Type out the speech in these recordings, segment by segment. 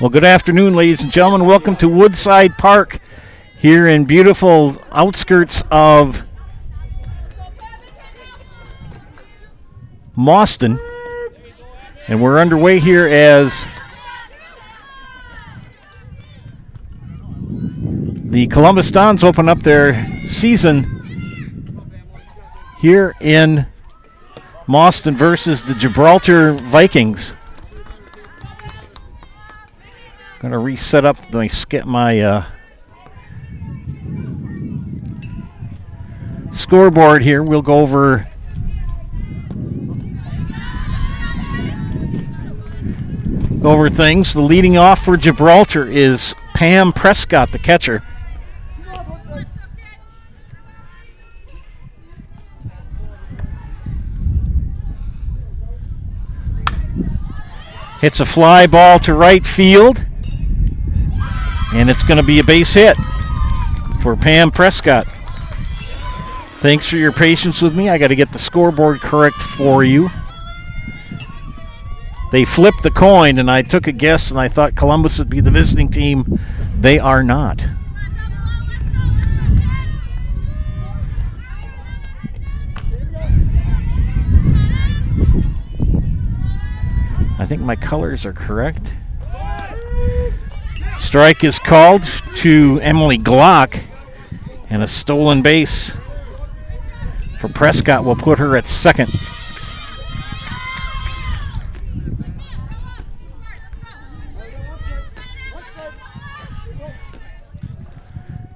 Well, good afternoon, ladies and gentlemen. Welcome to Woodside Park here in beautiful outskirts of Mauston. And we're underway here as the Columbus Dons open up their season here in Mauston versus the Gibraltar Vikings. Going to reset up my scoreboard here. We'll go over things. The leading off for Gibraltar is Pam Prescott, the catcher. Hits a fly ball to right field. And it's going to be a base hit for Pam Prescott. Thanks for your patience with me. I got to get the scoreboard correct for you. They flipped the coin, and I took a guess, and I thought Columbus would be the visiting team. They are not. I think my colors are correct. Strike is called to Emily Glock, and a stolen base for Prescott will put her at second.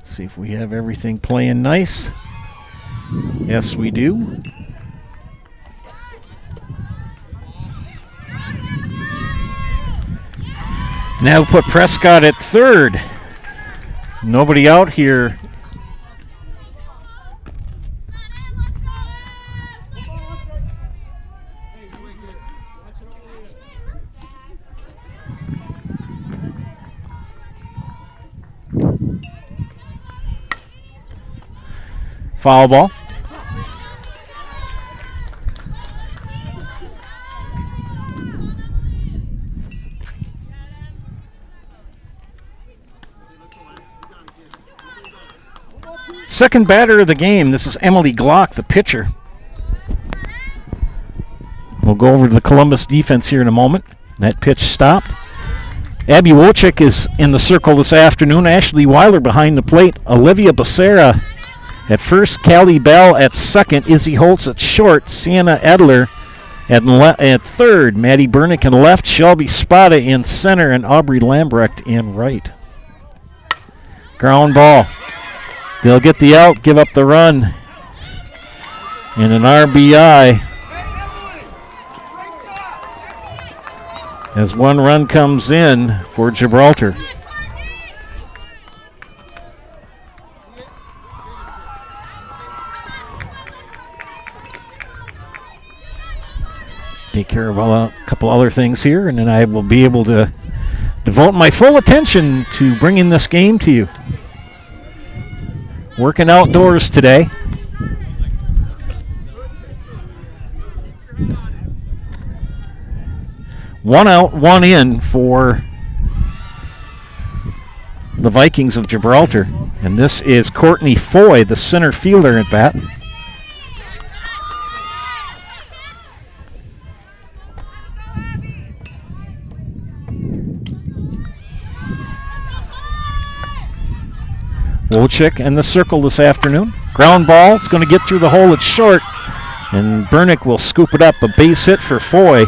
See if we have everything playing nice. Yes, we do. Now we'll put Prescott at third. Nobody out here. Foul ball. Second batter of the game. This is Emily Glock, the pitcher. We'll go over to the Columbus defense here in a moment. That pitch stopped. Abby Wojcik is in the circle this afternoon. Ashley Weiler behind the plate. Olivia Becerra at first. Callie Bell at second. Izzy Holtz at short. Sienna Edler at third. Maddie Bernick in left. Shelby Spada in center. And Aubrey Lambrecht in right. Ground ball. They'll get the out, give up the run, and an RBI as one run comes in for Gibraltar. Take care of a couple other things here, and then I will be able to devote my full attention to bringing this game to you. Working outdoors today. One out, one in for the Vikings of Gibraltar. And this is Courtney Foy, the center fielder at bat. Wojcik in the circle this afternoon. Ground ball. It's going to get through the hole. It's short. And Bernick will scoop it up. A base hit for Foy.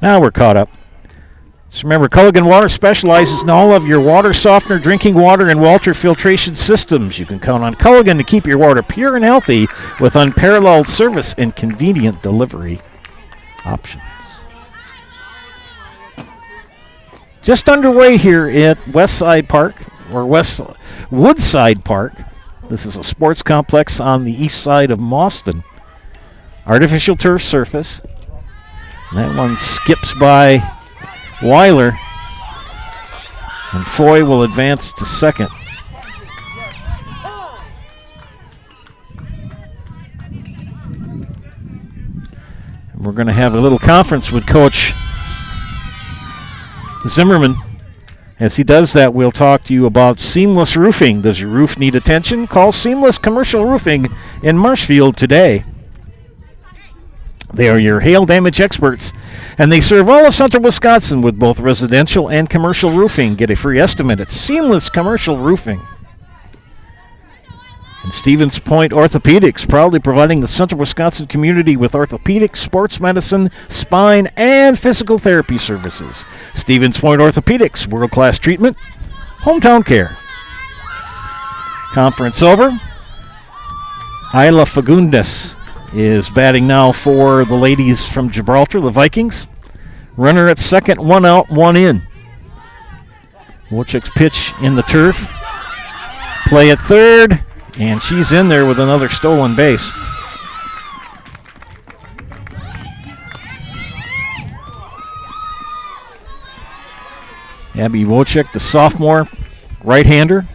Now we're caught up. So remember, Culligan Water specializes in all of your water softener, drinking water, and Walter filtration systems. You can count on Culligan to keep your water pure and healthy with unparalleled service and convenient delivery options. Just underway here at Woodside Park. This is a sports complex on the east side of Mauston. Artificial turf surface. And that one skips by Weiler, and Foy will advance to second. And we're going to have a little conference with Coach Zimmerman. As he does that, we'll talk to you about seamless roofing. Does your roof need attention? Call Seamless Commercial Roofing in Marshfield today. They are your hail damage experts, and they serve all of central Wisconsin with both residential and commercial roofing. Get a free estimate at Seamless Commercial Roofing. And Stevens Point Orthopedics, proudly providing the central Wisconsin community with orthopedic, sports medicine, spine, and physical therapy services. Stevens Point Orthopedics, world-class treatment, hometown care. Conference over. Isla Fagundes is batting now for the ladies from Gibraltar, the Vikings. Runner at second, one out, one in. Wojcik's pitch in the turf. Play at third, and she's in there with another stolen base. Abby Wojcik, the sophomore right-hander.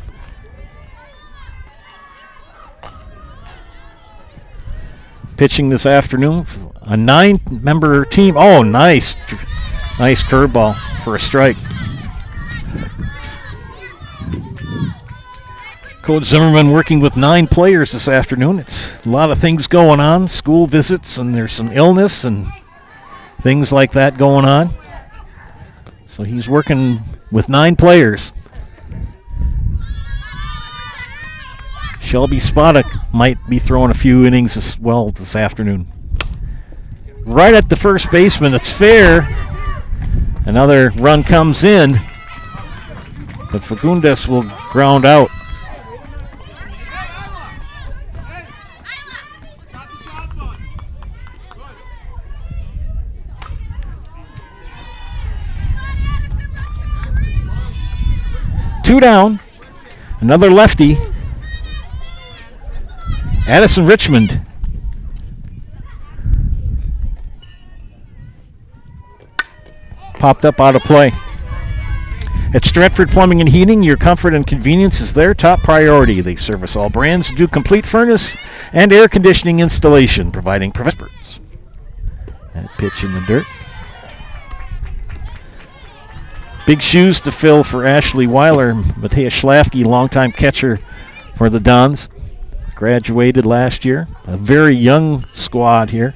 Pitching this afternoon, a 9-member team. Oh, nice curveball for a strike. Coach Zimmerman working with 9 players this afternoon. It's a lot of things going on, school visits, and there's some illness and things like that going on. So he's working with 9 players. Shelby Spodek might be throwing a few innings as well this afternoon. Right at the first baseman, it's fair. Another run comes in, but Fagundes will ground out. Two down, another lefty. Addison Richmond. Popped up out of play. At Stratford Plumbing and Heating, your comfort and convenience is their top priority. They service all brands, do complete furnace and air conditioning installation, providing experts. That pitch in the dirt. Big shoes to fill for Ashley Weiler. Matea Schlafke, longtime catcher for the Dons. Graduated last year. A very young squad here.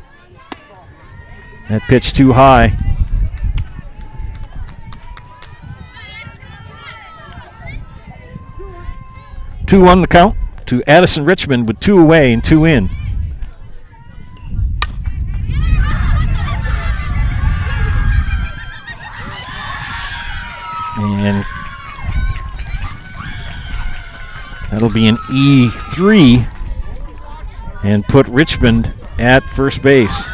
That pitch too high. Two on the count to Addison Richmond with 2 away and 2 in. And that'll be an E3 and put Richmond at first base.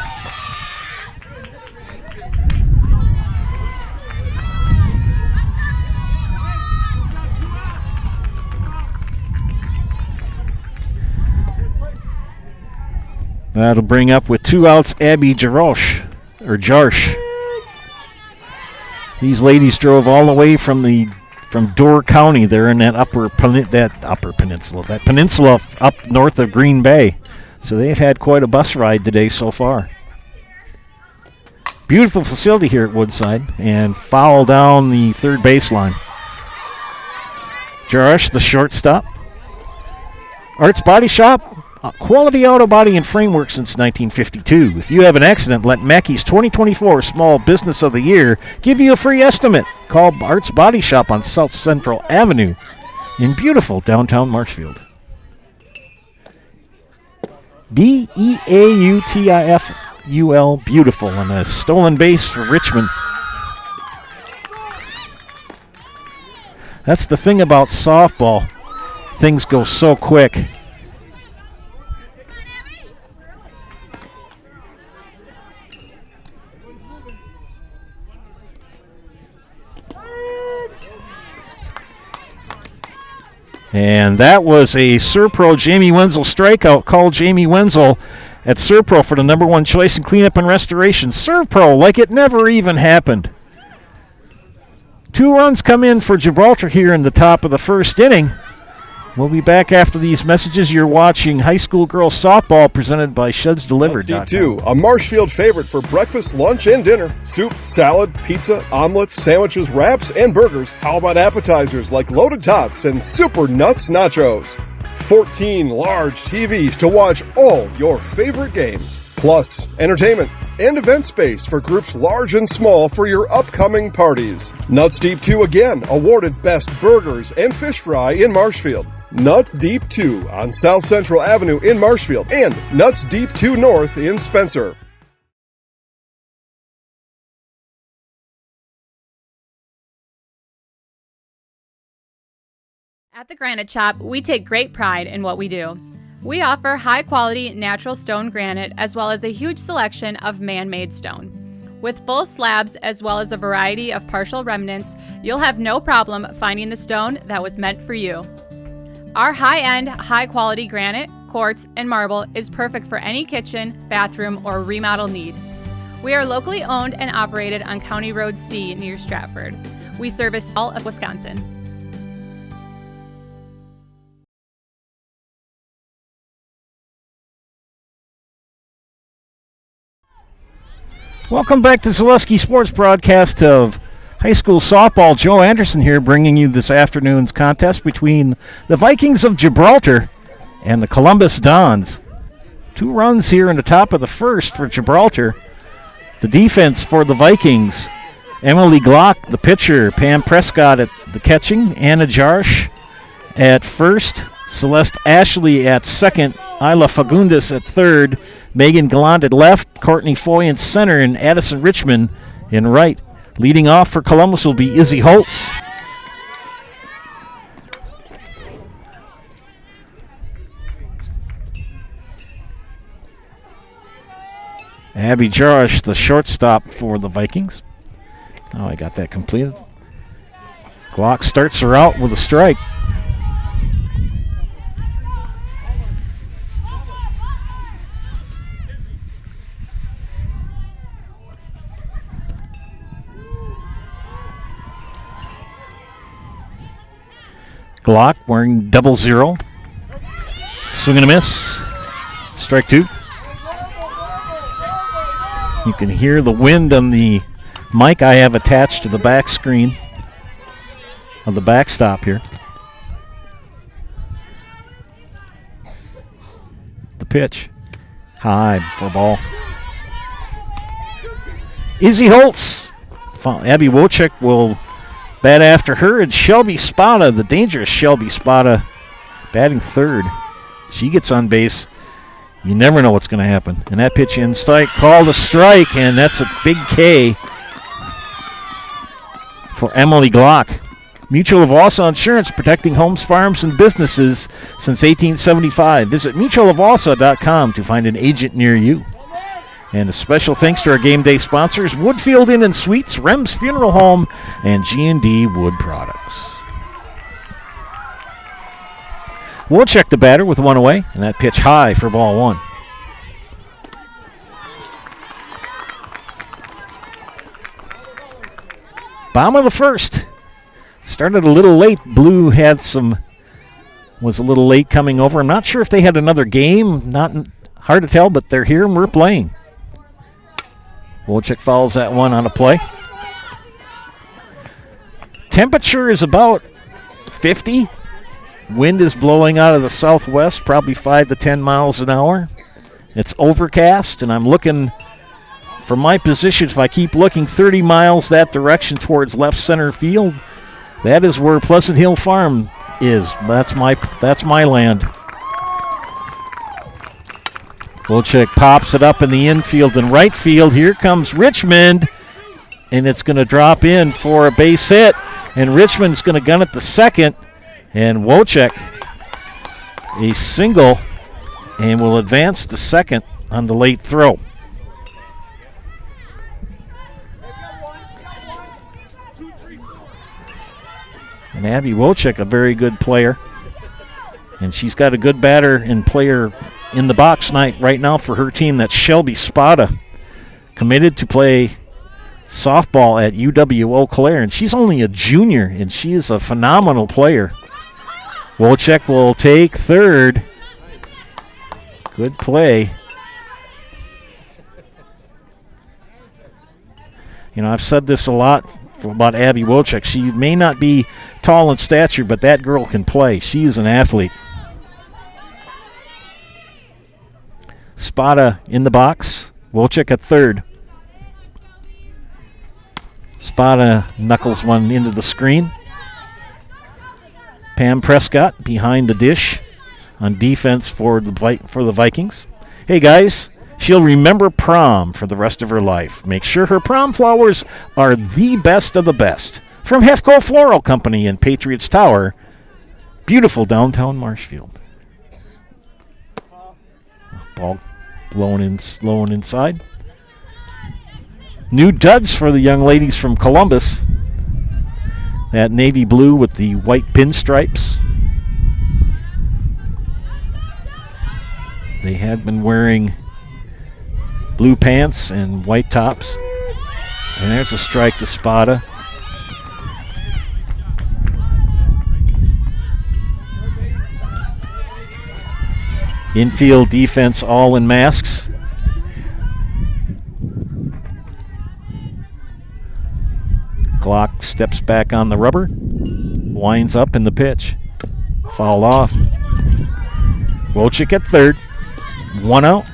That'll bring up with 2 outs Abby Jarsh. These ladies drove all the way from Door County. They're in that upper peninsula, that peninsula up north of Green Bay. So they've had quite a bus ride today so far. Beautiful facility here at Woodside, and foul down the third baseline. Jarsh, the shortstop. Arts Body Shop. Quality auto body and framework since 1952. If you have an accident, let Mackey's 2024 Small Business of the Year give you a free estimate. Call Arts Body Shop on South Central Avenue in beautiful downtown Marshfield. UL beautiful, and a stolen base for Richmond. That's the thing about softball. Things go so quick. And that was a Serpro Jamie Wenzel strikeout. Call Jamie Wenzel at Serpro for the #1 choice in cleanup and restoration. Serpro like it never even happened. 2 runs come in for Gibraltar here in the top of the first inning. We'll be back after these messages. You're watching high school girls softball presented by ShudsDelivered.com. Nuts Deep 2, a Marshfield favorite for breakfast, lunch, and dinner. Soup, salad, pizza, omelets, sandwiches, wraps, and burgers. How about appetizers like loaded tots and super nuts nachos? 14 large TVs to watch all your favorite games. Plus, entertainment and event space for groups large and small for your upcoming parties. Nuts Deep 2 again, awarded Best Burgers and Fish Fry in Marshfield. Nuts Deep 2 on South Central Avenue in Marshfield and Nuts Deep 2 North in Spencer. At the Granite Shop, we take great pride in what we do. We offer high-quality natural stone granite as well as a huge selection of man-made stone. With full slabs as well as a variety of partial remnants, you'll have no problem finding the stone that was meant for you. Our high-end, high-quality granite, quartz, and marble is perfect for any kitchen, bathroom, or remodel need. We are locally owned and operated on County Road C near Stratford. We service all of Wisconsin. Welcome back to Zaleski Sports broadcast of high school softball. Joe Anderson here bringing you this afternoon's contest between the Vikings of Gibraltar and the Columbus Dons. 2 runs here in the top of the first for Gibraltar. The defense for the Vikings, Emily Glock, the pitcher, Pam Prescott at the catching, Anna Jarsh at first, Celeste Ashley at second, Isla Fagundes at third, Megan Gallant at left, Courtney Foy in center, and Addison Richmond in right. Leading off for Columbus will be Izzy Holtz. Abby Jarish, the shortstop for the Vikings. Oh, I got that completed. Glock starts her out with a strike. Glock wearing 00. Swing and a miss. Strike 2. You can hear the wind on the mic I have attached to the back screen of the backstop here. The pitch. High for ball. Izzy Holtz. Abby Wojcik will bat after her, and Shelby Spada, the dangerous Shelby Spada, batting third. She gets on base. You never know what's going to happen. And that pitch in strike, called a strike, and that's a big K for Emily Glock. Mutual of Wausau Insurance, protecting homes, farms, and businesses since 1875. Visit mutualofwausau.com to find an agent near you. And a special thanks to our game day sponsors, Woodfield Inn and Suites, Rem's Funeral Home, and G&D Wood Products. We'll check the batter with 1 away, and that pitch high for ball 1. Bottom of the first. Started a little late. Blue was a little late coming over. I'm not sure if they had another game. Not hard to tell, but they're here and we're playing. Wojcik fouls that one on a play. Temperature is about 50. Wind is blowing out of the southwest, probably 5 to 10 miles an hour. It's overcast, and I'm looking from my position. If I keep looking 30 miles that direction towards left center field, that is where Pleasant Hill Farm is. That's my land. Wolchek pops it up in the infield and right field. Here comes Richmond, and it's going to drop in for a base hit. And Richmond's going to gun it to second, and Wolchek a single and will advance to second on the late throw. And Abby Wolchek, a very good player. And she's got a good batter and player in the box right now for her team. That's Shelby Spada, committed to play softball at UW Eau Claire. And she's only a junior, and she is a phenomenal player. Wolchek will take third. Good play. You know, I've said this a lot about Abby Wolchek. She may not be tall in stature, but that girl can play. She is an athlete. Spada in the box. Wolchek at third. Spada knuckles one into the screen. Pam Prescott behind the dish on defense for the Vikings. Hey, guys, she'll remember prom for the rest of her life. Make sure her prom flowers are the best of the best. From Hefco Floral Company in Patriots Tower, beautiful downtown Marshfield. Ball low and inside. New duds for the young ladies from Columbus. That navy blue with the white pinstripes. They had been wearing blue pants and white tops. And there's a strike to Spada. Infield defense all in masks. Glock steps back on the rubber, winds up in the pitch. Fouled off. Wolchek at third. 1 out.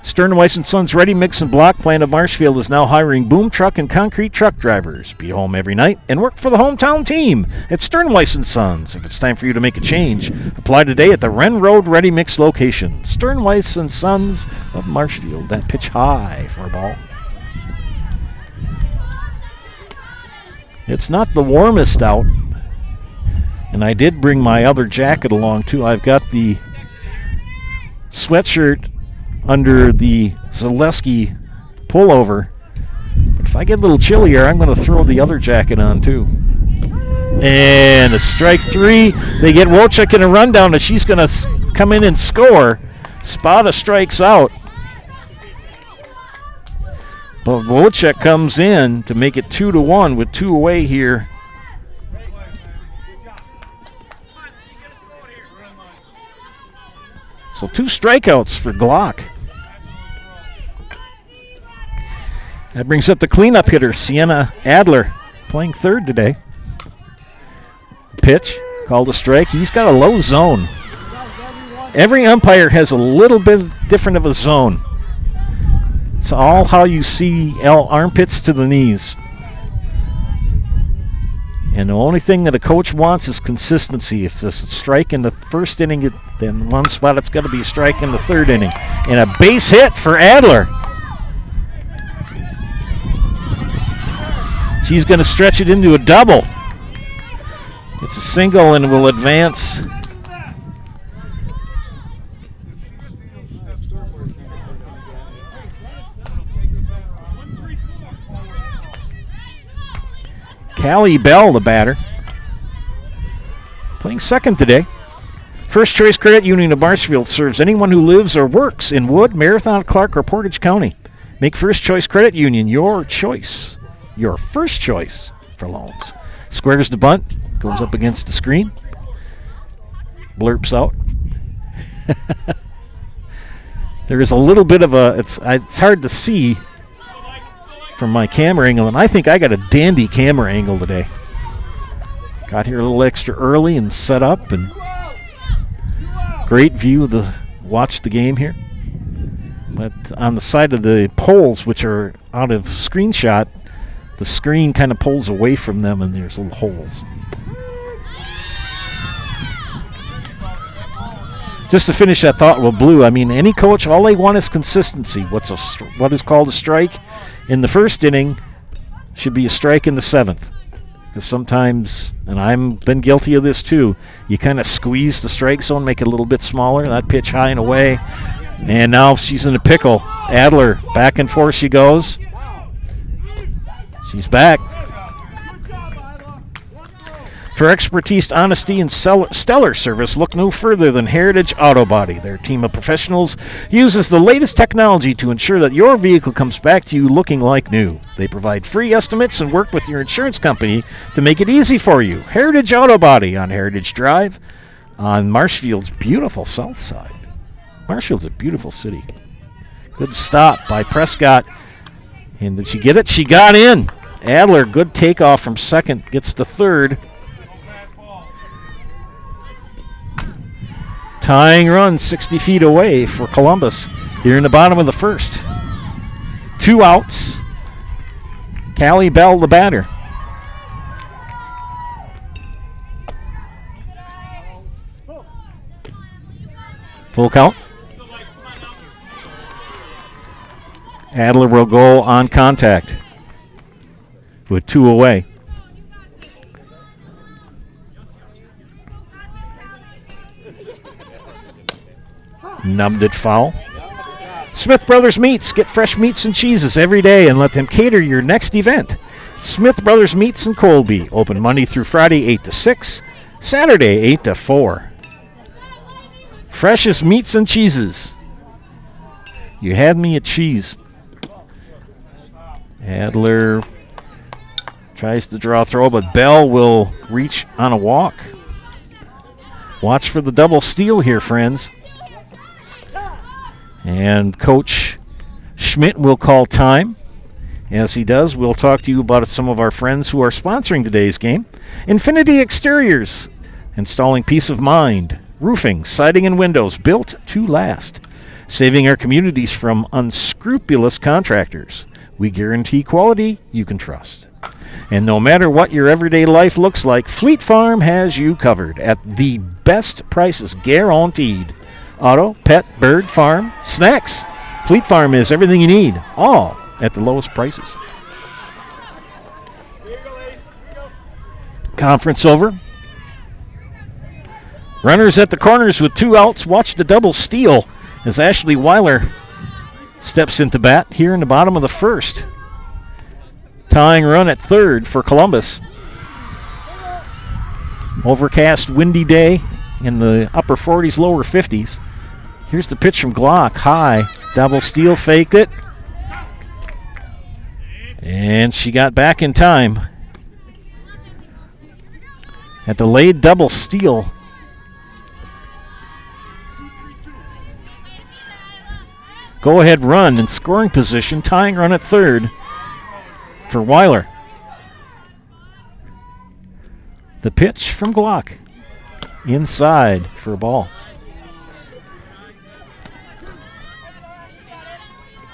Stern Weiss & Sons Ready Mix and Block plant of Marshfield is now hiring boom truck and concrete truck drivers. Be home every night and work for the hometown team at Stern Weiss & Sons. If it's time for you to make a change, apply today at the Wren Road Ready Mix location. Stern Weiss & Sons of Marshfield. That pitch high for a ball. It's not the warmest out, and I did bring my other jacket along too. I've got the sweatshirt under the Zaleski pullover. But if I get a little chillier, I'm going to throw the other jacket on too. And a strike three. They get Wolchek in a rundown, and she's going to come in and score. Spada strikes out. But Wolchek comes in to make it 2-1 with 2 away here. So 2 strikeouts for Glock. That brings up the cleanup hitter, Sienna Adler, playing third today. Pitch, called a strike. He's got a low zone. Every umpire has a little bit different of a zone. It's all how you see armpits to the knees. And the only thing that a coach wants is consistency. If there's a strike in the first inning, then one spot it's got to be a strike in the third inning. And a base hit for Adler. She's going to stretch it into a double. It's a single and will advance. Callie Bell, the batter, playing second today. First Choice Credit Union of Marshfield serves anyone who lives or works in Wood, Marathon, Clark, or Portage County. Make First Choice Credit Union your choice, your first choice for loans. Squares the bunt, goes up against the screen, blurps out. There is a little bit of a, it's hard to see from my camera angle, and I think I got a dandy camera angle today. Got here a little extra early and set up, and great view of watch the game here. But on the side of the poles, which are out of screenshot, the screen kind of pulls away from them, and there's little holes. Just to finish that thought with Blue, I mean, any coach, all they want is consistency. What is called a strike in the first inning should be a strike in the seventh. Because sometimes, and I've been guilty of this too, you kind of squeeze the strike zone, make it a little bit smaller. That pitch high and away. And now she's in a pickle. Adler, back and forth she goes. She's back. For expertise, honesty, and stellar service, look no further than Heritage Auto Body. Their team of professionals uses the latest technology to ensure that your vehicle comes back to you looking like new. They provide free estimates and work with your insurance company to make it easy for you. Heritage Auto Body on Heritage Drive on Marshfield's beautiful south side. Marshfield's a beautiful city. Good stop by Prescott. And did she get it? She got in. Adler, good takeoff from second, gets to third. Tying run 60 feet away for Columbus here in the bottom of the first. 2 outs. Callie Bell, the batter. Full count. Adler will go on contact with 2 away. Nubbed it foul. Smith Brothers Meats. Get fresh meats and cheeses every day and let them cater your next event. Smith Brothers Meats in Colby. Open Monday through Friday 8 to 6. Saturday 8 to 4. Freshest meats and cheeses. You had me at cheese. Adler tries to draw a throw, but Bell will reach on a walk. Watch for the double steal here, friends. And Coach Schmidt will call time. As he does, we'll talk to you about some of our friends who are sponsoring today's game. Infinity Exteriors, installing peace of mind. Roofing, siding, and windows built to last. Saving our communities from unscrupulous contractors. We guarantee quality you can trust. And no matter what your everyday life looks like, Fleet Farm has you covered at the best prices guaranteed. Auto, pet, bird, farm, snacks. Fleet Farm is everything you need, all at the lowest prices. Conference over. Runners at the corners with 2 outs. Watch the double steal as Ashley Weiler steps into bat here in the bottom of the first. Tying run at third for Columbus. Overcast, windy day in the upper 40s, lower 50s. Here's the pitch from Glock. High. Double steal, faked it. And she got back in time. A delayed double steal. Go-ahead run in scoring position. Tying run at third for Weiler. The pitch from Glock. Inside for a ball.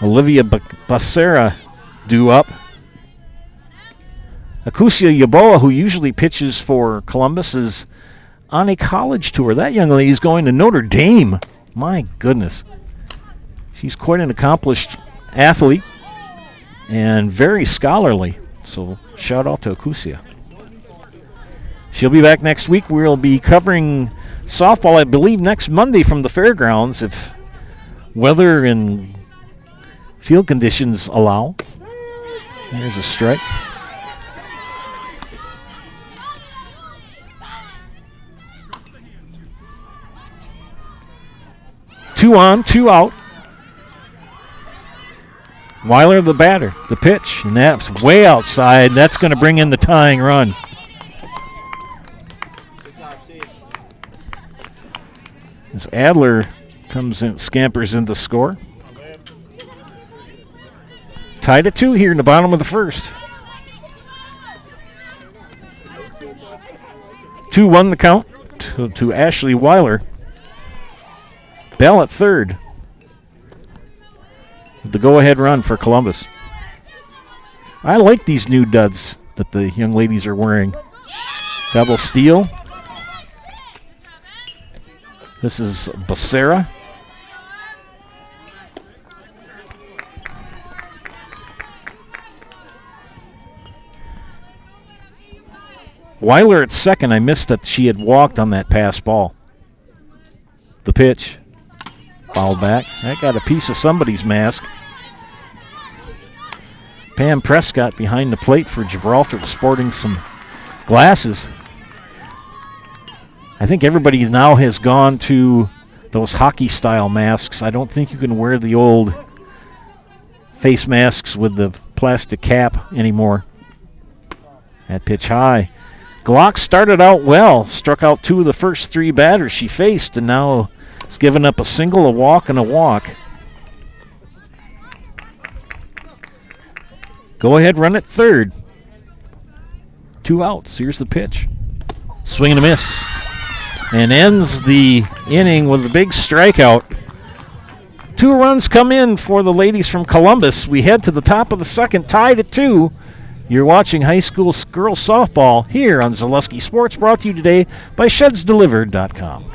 Olivia Becerra due up. Akusia Yaboa, who usually pitches for Columbus, is on a college tour. That young lady is going to Notre Dame. My goodness. She's quite an accomplished athlete and very scholarly. So shout out to Akusia. She'll be back next week. We'll be covering softball, I believe, next Monday from the fairgrounds if weather and field conditions allow. There's a strike. Two on, 2 out. Weiler the batter, the pitch, and that's way outside. That's going to bring in the tying run. As Adler comes in, scampers in to score. Tied at 2 here in the bottom of the first. 2-1 the count to Ashley Weiler. Bell at third. The go-ahead run for Columbus. I like these new duds that the young ladies are wearing. Double steal. This is Becerra. Weiler at second. I missed that she had walked on that pass ball. The pitch. Foul back. That got a piece of somebody's mask. Pam Prescott behind the plate for Gibraltar, sporting some glasses. I think everybody now has gone to those hockey-style masks. I don't think you can wear the old face masks with the plastic cap anymore. That pitch high. Glock started out well, struck out 2 of the first 3 batters she faced, and now has given up a single, a walk, and a walk. Go ahead, run at third. 2 outs. Here's the pitch. Swing and a miss. And ends the inning with a big strikeout. 2 runs come in for the ladies from Columbus. We head to the top of the second, tied at 2. You're watching high school girls softball here on Zaleski Sports, brought to you today by ShedsDelivered.com.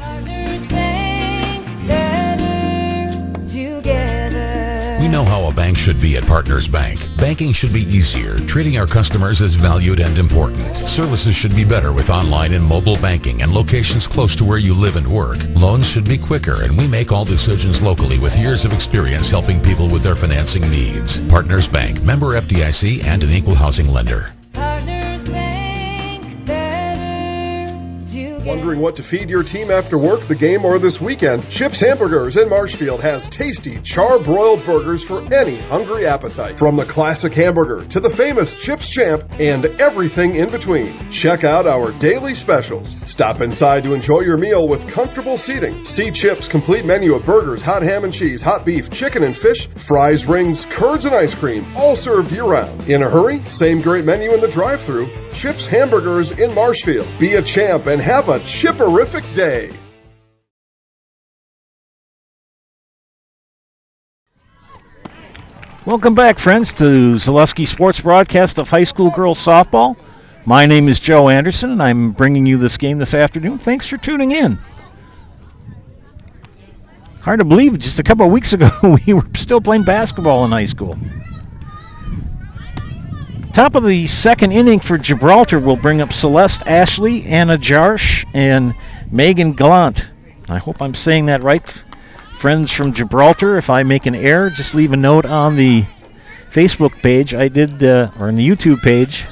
We know how a bank should be at Partners Bank. Banking should be easier. Treating our customers as valued and important. Services should be better with online and mobile banking and locations close to where you live and work. Loans should be quicker, and we make all decisions locally with years of experience helping people with their financing needs. Partners Bank, member FDIC, and an equal housing lender. Wondering what to feed your team after work, the game, or this weekend? Chips Hamburgers in Marshfield has tasty char-broiled burgers for any hungry appetite. From the classic hamburger to the famous Chips Champ and everything in between. Check out our daily specials. Stop inside to enjoy your meal with comfortable seating. See Chips' complete menu of burgers, hot ham and cheese, hot beef, chicken and fish, fries, rings, curds, and ice cream, all served year-round. In a hurry? Same great menu in the drive-thru. Chips Hamburgers in Marshfield. Be a champ and have a chipperific day. Welcome back, friends, to Zaleski Sports broadcast of high school girls softball. My name is Joe Anderson, and I'm bringing you this game this afternoon. Thanks for tuning in. Hard to believe, just a couple of weeks ago, we were still playing basketball in high school. Top of the second inning for Gibraltar will bring up Celeste Ashley, Anna Jarsh, and Megan Gallant. I hope I'm saying that right. Friends from Gibraltar, if I make an error, just leave a note on the Facebook page. Or on the YouTube page.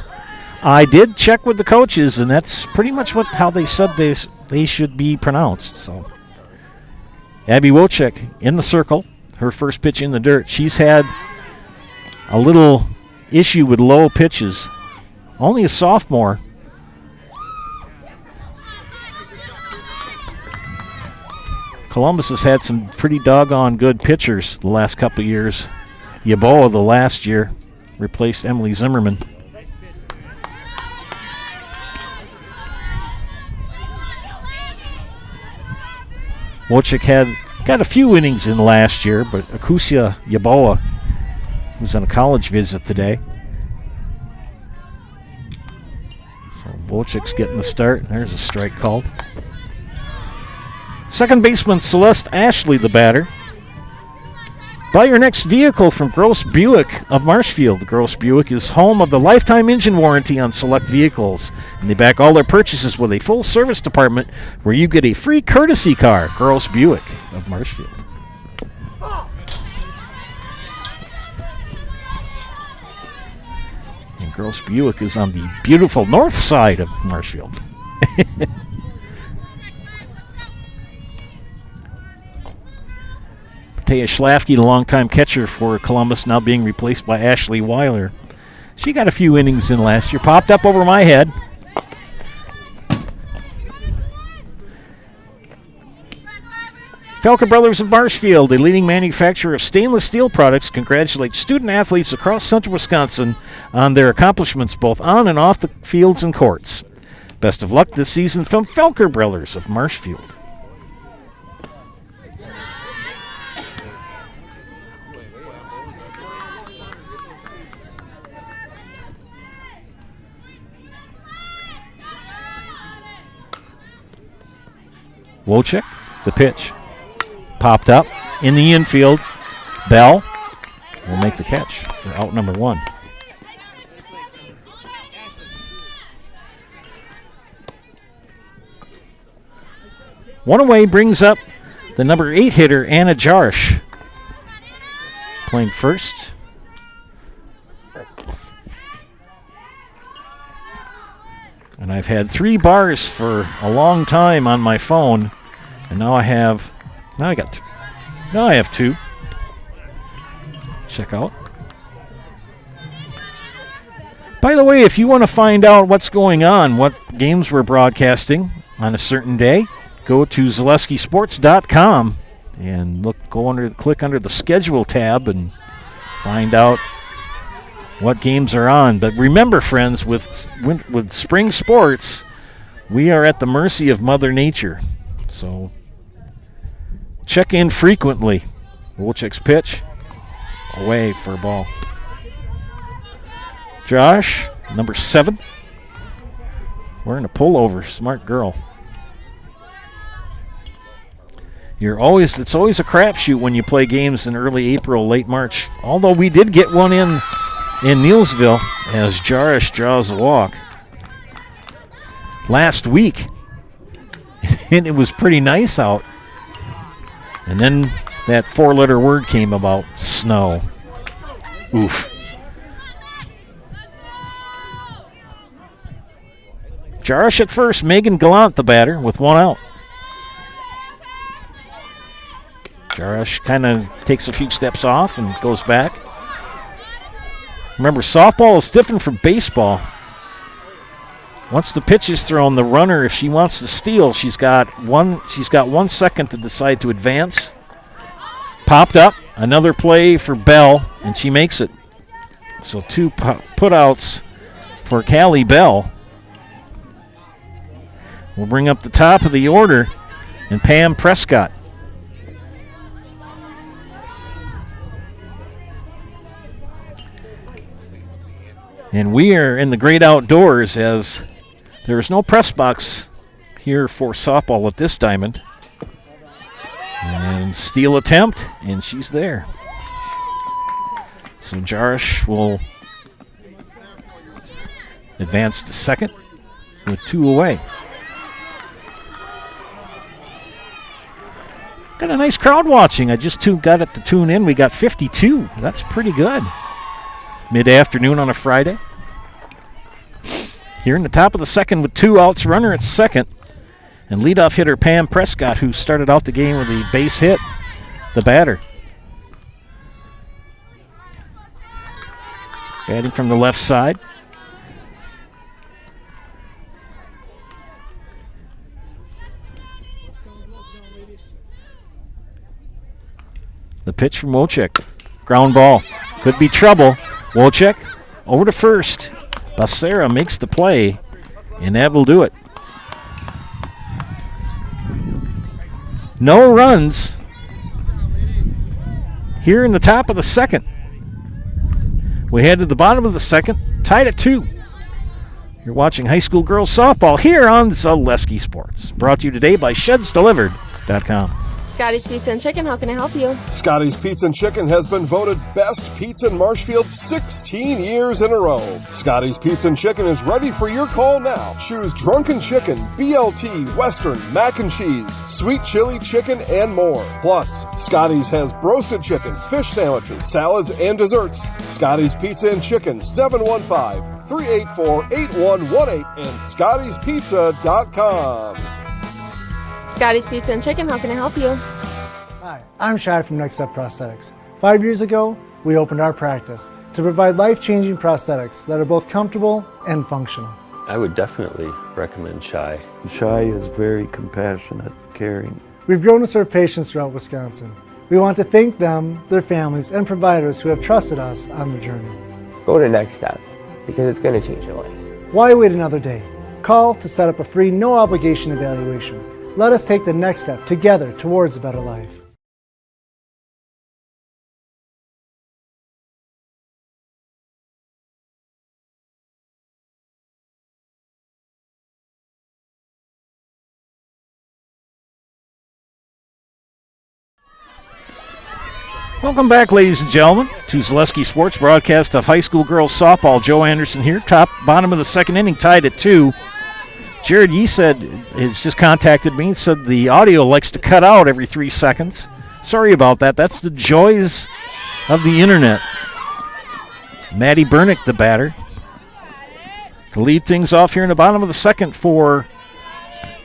I did check with the coaches, and that's pretty much how they said they should be pronounced. So, Abby Wojcik in the circle, her first pitch in the dirt. She's had a little issue with low pitches. Only a sophomore. Columbus has had some pretty doggone good pitchers the last couple of years. Yaboa the last year replaced Emily Zimmerman. Wojcik got a few innings in last year, but Akusia Yaboa was on a college visit today. So Wojcik's getting the start. There's a strike called. Second baseman Celeste Ashley, the batter. Buy your next vehicle from Gross Buick of Marshfield. Gross Buick is home of the lifetime engine warranty on select vehicles, and they back all their purchases with a full service department where you get a free courtesy car. Gross Buick of Marshfield. And Gross Buick is on the beautiful north side of Marshfield. Taya Schlafke, the longtime catcher for Columbus, now being replaced by Ashley Weiler. She got a few innings in last year. Popped up over my head. Felker Brothers of Marshfield, a leading manufacturer of stainless steel products, congratulates student athletes across central Wisconsin on their accomplishments both on and off the fields and courts. Best of luck this season from Felker Brothers of Marshfield. Wojcik The pitch. Popped up in the infield. Bell will make the catch for out number 1. One away brings up the number 8 hitter, Anna Jarish, playing first. And I've had 3 bars for a long time on my phone, and now I have 2. Check out. By the way, if you want to find out what's going on, what games we're broadcasting on a certain day, go to ZaleskiSports.com and click under the schedule tab and find out what games are on. But remember, friends, with spring sports, we are at the mercy of Mother Nature. So check in frequently. Wolchek's pitch away for a ball. Josh, number 7, wearing a pullover. Smart girl. It's always a crapshoot when you play games in early April, late March. Although we did get one in Neilsville as Jarish draws a walk last week, and it was pretty nice out. And then that 4-letter word came about: snow. Oof. Jarish at first. Megan Gallant, the batter, with 1 out. Jarish kind of takes a few steps off and goes back. Remember, softball is different from baseball. Once the pitch is thrown, the runner, if she wants to steal, she's got 1 second to decide to advance. Popped up, another play for Bell, and she makes it. So 2 putouts for Callie Bell. We'll bring up the top of the order, and Pam Prescott. And we are in the great outdoors, as there is no press box here for softball at this diamond. And steal attempt, and she's there. So Jarish will advance to second with 2 away. Got a nice crowd watching. I just got it to tune in. We got 52. That's pretty good. Mid-afternoon on a Friday. Here in the top of the second with 2 outs, runner at second. And leadoff hitter Pam Prescott, who started out the game with a base hit, the batter. Batting from the left side. The pitch from Wolchek. Ground ball. Could be trouble. Wolchek over to first. Becerra makes the play, and that will do it. No runs here in the top of the second. We head to the bottom of the second, tied at 2. You're watching high school girls softball here on Zaleski Sports. Brought to you today by ShedsDelivered.com. Scotty's Pizza and Chicken, how can I help you? Scotty's Pizza and Chicken has been voted best pizza in Marshfield 16 years in a row. Scotty's Pizza and Chicken is ready for your call now. Choose drunken chicken, BLT, Western, mac and cheese, sweet chili chicken, and more. Plus, Scotty's has broasted chicken, fish sandwiches, salads, and desserts. Scotty's Pizza and Chicken, 715-384-8118 and Scotty'sPizza.com. Scotty's Pizza and Chicken, how can I help you? Hi, I'm Shai from Next Step Prosthetics. 5 years ago, we opened our practice to provide life-changing prosthetics that are both comfortable and functional. I would definitely recommend Shai. Shai is very compassionate, caring. We've grown to serve patients throughout Wisconsin. We want to thank them, their families, and providers who have trusted us on their journey. Go to Next Step, because it's going to change your life. Why wait another day? Call to set up a free, no-obligation evaluation. Let us take the next step together towards a better life. Welcome back, ladies and gentlemen, to Zaleski Sports broadcast of high school girls softball. Joe Anderson here, bottom of the second inning, tied at 2. Jared Yee said, has just contacted me, said the audio likes to cut out every 3 seconds. Sorry about that. That's the joys of the internet. Maddie Bernick, the batter, to lead things off here in the bottom of the second for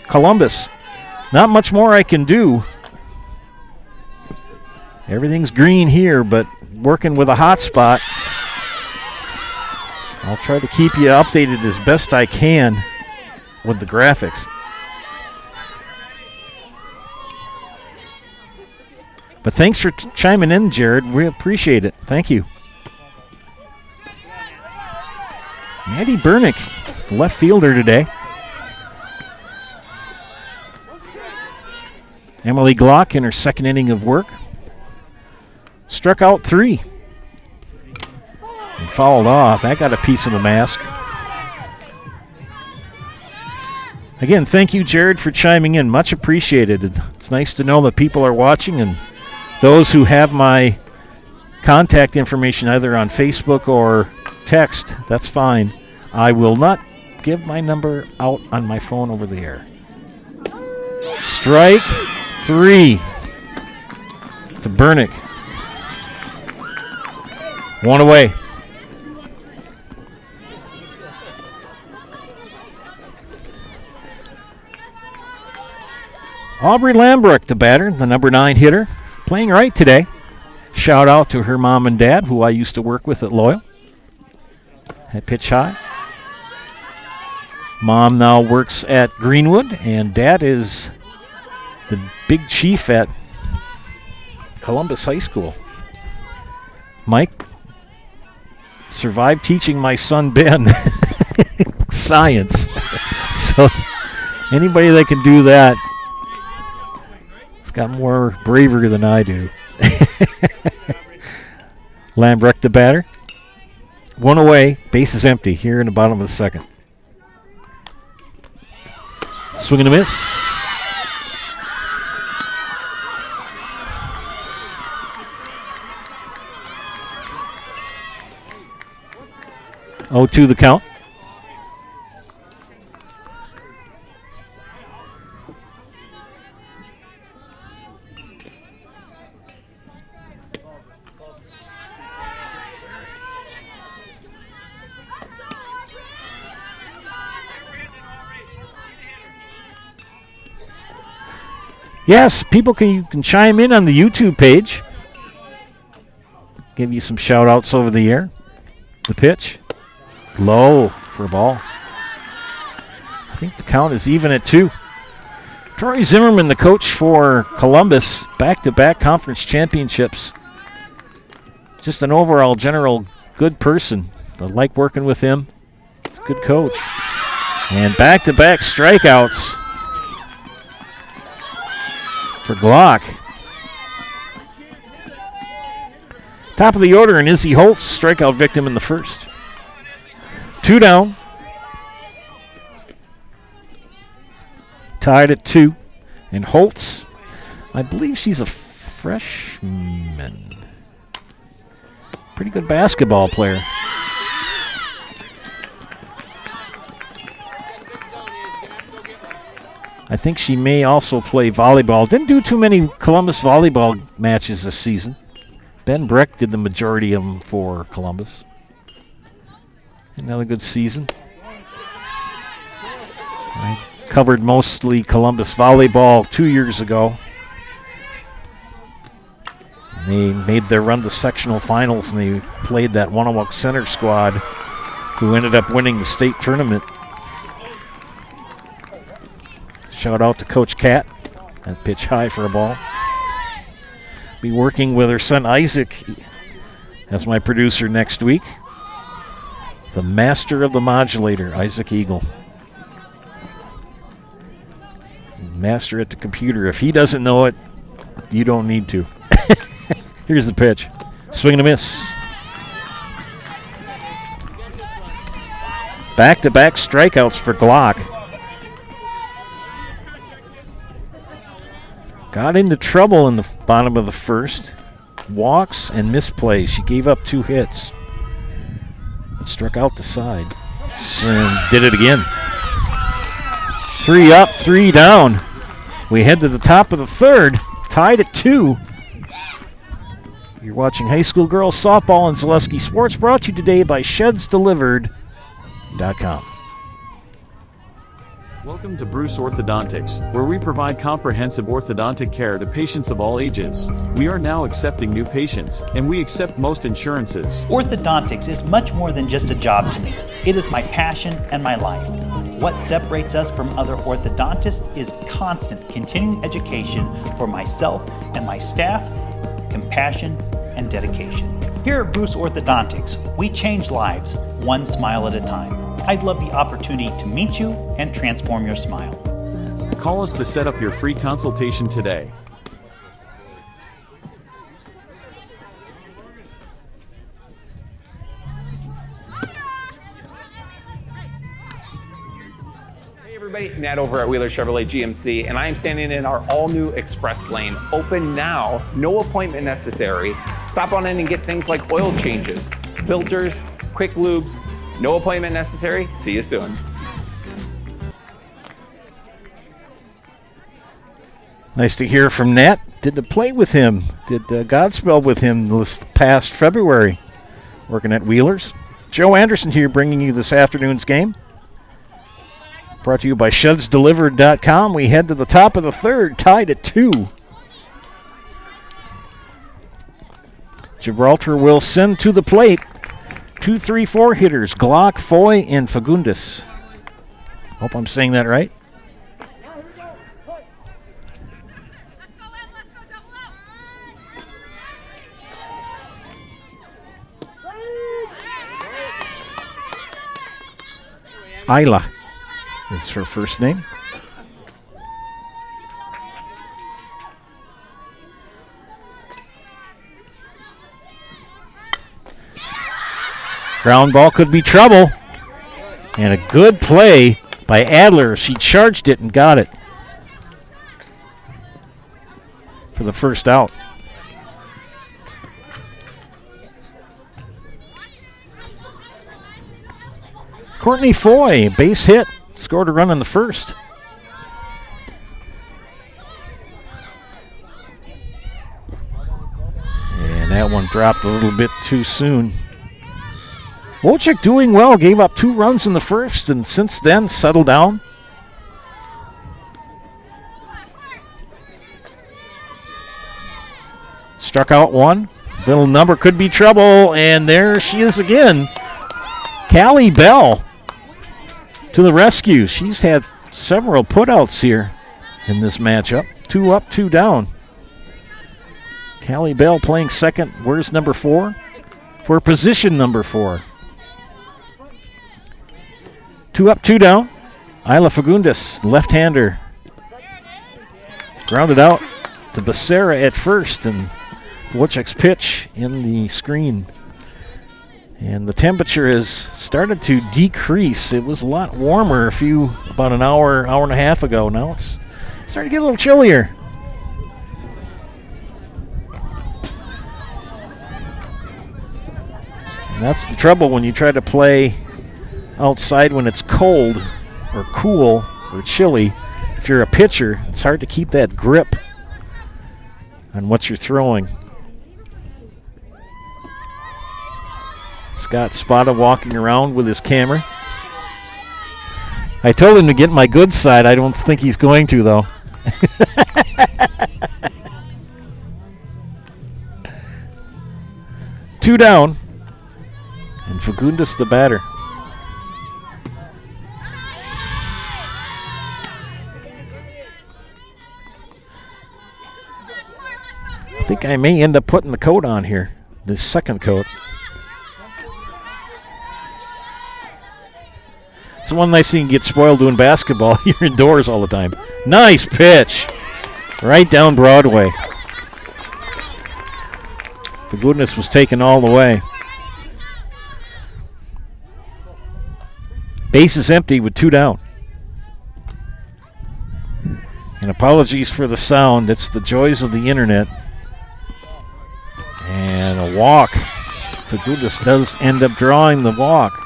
Columbus. Not much more I can do. Everything's green here, but working with a hot spot. I'll try to keep you updated as best I can with the graphics. But thanks for chiming in, Jared. We appreciate it. Thank you. Maddie Bernick, left fielder today. Emily Glock in her second inning of work. Struck out 3. And fouled off. That got a piece of the mask. Again, thank you, Jared, for chiming in. Much appreciated. It's nice to know that people are watching, and those who have my contact information either on Facebook or text, that's fine. I will not give my number out on my phone over the air. Strike 3 to Bernick. 1 away. Aubrey Lambrook, the batter, the number 9 hitter, playing right today. Shout out to her mom and dad, who I used to work with at Loyal. That pitch high. Mom now works at Greenwood, and dad is the big chief at Columbus High School. Mike survived teaching my son Ben science. So anybody that can do that has got more bravery than I do. Lambrecht, the batter. 1 away, base is empty here in the bottom of the second. Swing and a miss. Oh, 2 the count. Yes, people you can chime in on the YouTube page. Give you some shout outs over the air. The pitch. Low for a ball. I think the count is even at 2. Tori Zimmerman, the coach for Columbus, back-to-back conference championships. Just an overall general good person. I like working with him. He's a good coach. And back-to-back strikeouts for Glock. Top of the order, and Izzy Holtz, strikeout victim in the first. 2 down. Tied at 2. And Holtz, I believe she's a freshman. Pretty good basketball player. I think she may also play volleyball. Didn't do too many Columbus volleyball matches this season. Ben Breck did the majority of them for Columbus. Another good season. I covered mostly Columbus volleyball 2 years ago. They made their run to sectional finals, and they played that Wanawak Center squad, who ended up winning the state tournament. Shout out to Coach Cat. That pitch high for a ball. Be working with her son Isaac as my producer next week. The master of the modulator, Isaac Eagle. Master at the computer. If he doesn't know it, you don't need to. Here's the pitch. Swing and a miss. Back-to-back strikeouts for Glock. Got into trouble in the bottom of the first. walks and misplays. She gave up 2 hits. But struck out the side. And did it again. 3 up, 3 down. We head to the top of the third, tied at 2. You're watching High School Girls Softball and Zaleski Sports, brought to you today by ShedsDelivered.com. Welcome to Bruce Orthodontics, where we provide comprehensive orthodontic care to patients of all ages. We are now accepting new patients, and we accept most insurances. Orthodontics is much more than just a job to me. It is my passion and my life. What separates us from other orthodontists is constant continuing education for myself and my staff, compassion, and dedication. Here at Bruce Orthodontics, we change lives one smile at a time. I'd love the opportunity to meet you and transform your smile. Call us to set up your free consultation today. Hey everybody, Nat over at Wheeler Chevrolet GMC, and I am standing in our all-new express lane. Open now, no appointment necessary. Stop on in and get things like oil changes, filters, quick lubes. No appointment necessary. See you soon. Nice to hear from Nat. Did the play with him. Did Godspell with him this past February, working at Wheelers. Joe Anderson here bringing you this afternoon's game. Brought to you by ShedsDelivered.com. We head to the top of the third, tied at 2. Gibraltar will send to the plate 2, 3, 4 hitters, Glock, Foy, and Fagundes. Hope I'm saying that right. Isla is her first name. Ground ball could be trouble. And a good play by Adler. She charged it and got it for the first out. Courtney Foy, base hit, scored a run in the first. And that one dropped a little bit too soon. Wojcik doing well, gave up 2 runs in the first, and since then settled down. Struck out 1. Little number could be trouble, and there she is again. Callie Bell to the rescue. She's had several putouts here in this matchup. 2 up, 2 down. Callie Bell playing second. Where's number 4? For position number 4. 2 up, 2 down. Isla Fagundes, left-hander. Grounded out to Becerra at first, and Wojcik's pitch in the screen. And the temperature has started to decrease. It was a lot warmer about an hour and a half ago. Now it's starting to get a little chillier. And that's the trouble when you try to play outside when it's cold or cool or chilly. If you're a pitcher, it's hard to keep that grip on what you're throwing. Scott spotted walking around with his camera. I told him to get my good side. I don't think he's going to, though. Two down. And Fagundes the batter. I think I may end up putting the coat on here, the second coat. It's one nice thing you get spoiled doing basketball. You're indoors all the time. Nice pitch. Right down Broadway. Fagundes was taken all the way. Base is empty with 2 down. And apologies for the sound. It's the joys of the internet. And a walk. Fagundes does end up drawing the walk.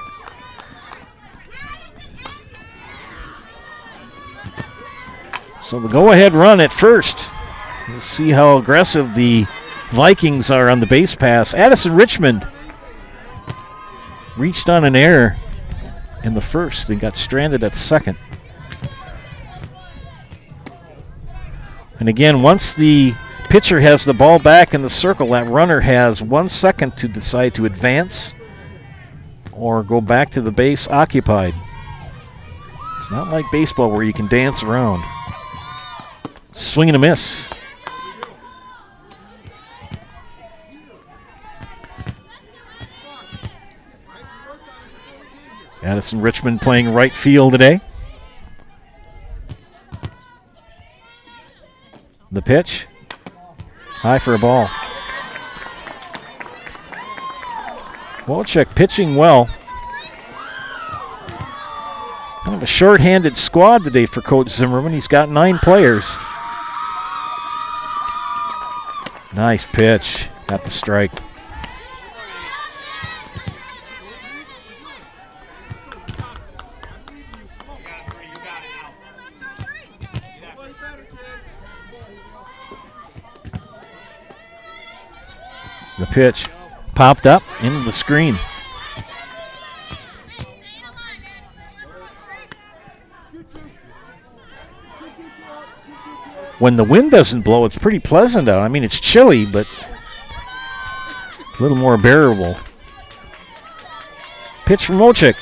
So the go-ahead run at first. We'll see how aggressive the Vikings are on the base pass. Addison Richmond reached on an error in the first and got stranded at second. And again, once the pitcher has the ball back in the circle, that runner has 1 second to decide to advance or go back to the base occupied. It's not like baseball where you can dance around. Swing and a miss. Addison Richmond playing right field today. The pitch. High for a ball. Wojcik pitching well. Kind of a short-handed squad today for Coach Zimmerman. He's got 9 players. Nice pitch. Got the strike. The pitch popped up into the screen. When the wind doesn't blow, it's pretty pleasant out. I mean, it's chilly, but a little more bearable. Pitch from Wojcik.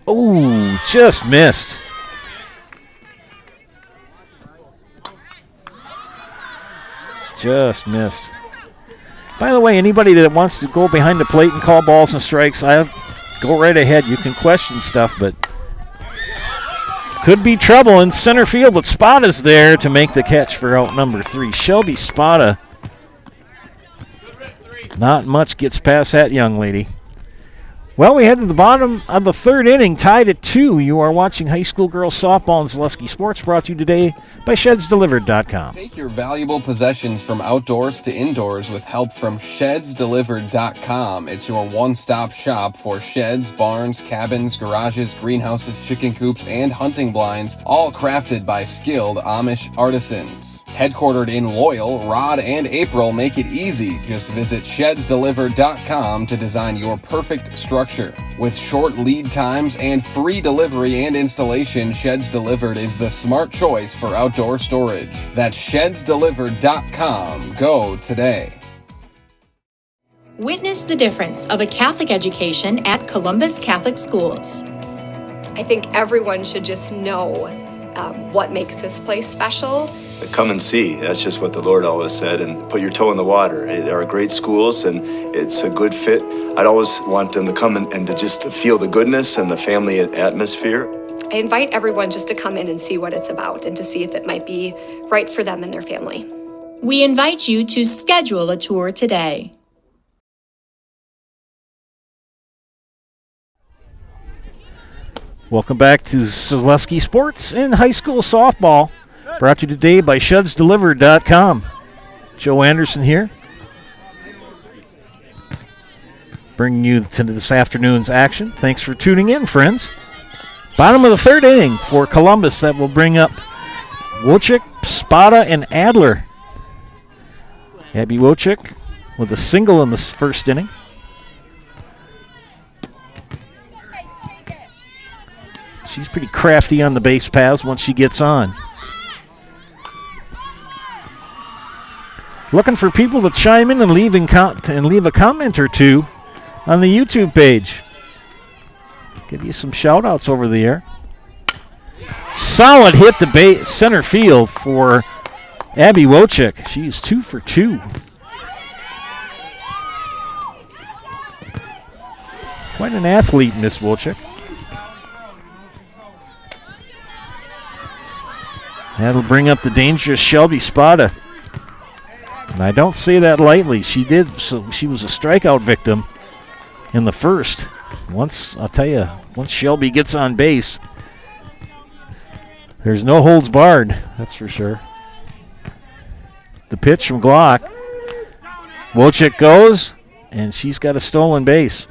Oh, just missed. Just missed. By the way, anybody that wants to go behind the plate and call balls and strikes, go right ahead. You can question stuff, but could be trouble in center field, but Spada's there to make the catch for out number 3. Shelby Spada. Not much gets past that young lady. Well, we head to the bottom of the 3rd inning, tied at 2. You are watching high school girls softball and Zaleski Sports, brought to you today by ShedsDelivered.com. Take your valuable possessions from outdoors to indoors with help from ShedsDelivered.com. It's your one-stop shop for sheds, barns, cabins, garages, greenhouses, chicken coops, and hunting blinds, all crafted by skilled Amish artisans. Headquartered in Loyal, Rod and April make it easy. Just visit ShedsDelivered.com to design your perfect structure. With short lead times and free delivery and installation, Sheds Delivered is the smart choice for outdoor storage. That's ShedsDelivered.com. Go today. Witness the difference of a Catholic education at Columbus Catholic Schools. I think everyone should just know what makes this place special. Come and see. That's just what the Lord always said, and put your toe in the water. They are great schools, and it's a good fit. I'd always want them to come and to just to feel the goodness and the family atmosphere. I invite everyone just to come in and see what it's about and to see if it might be right for them and their family. We invite you to schedule a tour today. Welcome back to Zaleski Sports and High School Softball, brought to you today by ShedsDelivered.com. Joe Anderson here, bringing you to this afternoon's action. Thanks for tuning in, friends. Bottom of the 3rd inning for Columbus. That will bring up Wojcik, Spada, and Adler. Abby Wojcik with a single in the 1st inning. She's pretty crafty on the base paths once she gets on. Looking for people to chime in and leave a comment or two on the YouTube page. Give you some shout-outs over the air. Solid hit the center field for Abby Wojcik. She's 2 for 2. Quite an athlete, Miss Wojcik. That'll bring up the dangerous Shelby Spada. And I don't say that lightly. She was a strikeout victim in the 1st. I'll tell you, once Shelby gets on base, there's no holds barred, that's for sure. The pitch from Glock. Wojcik goes, and she's got a stolen base.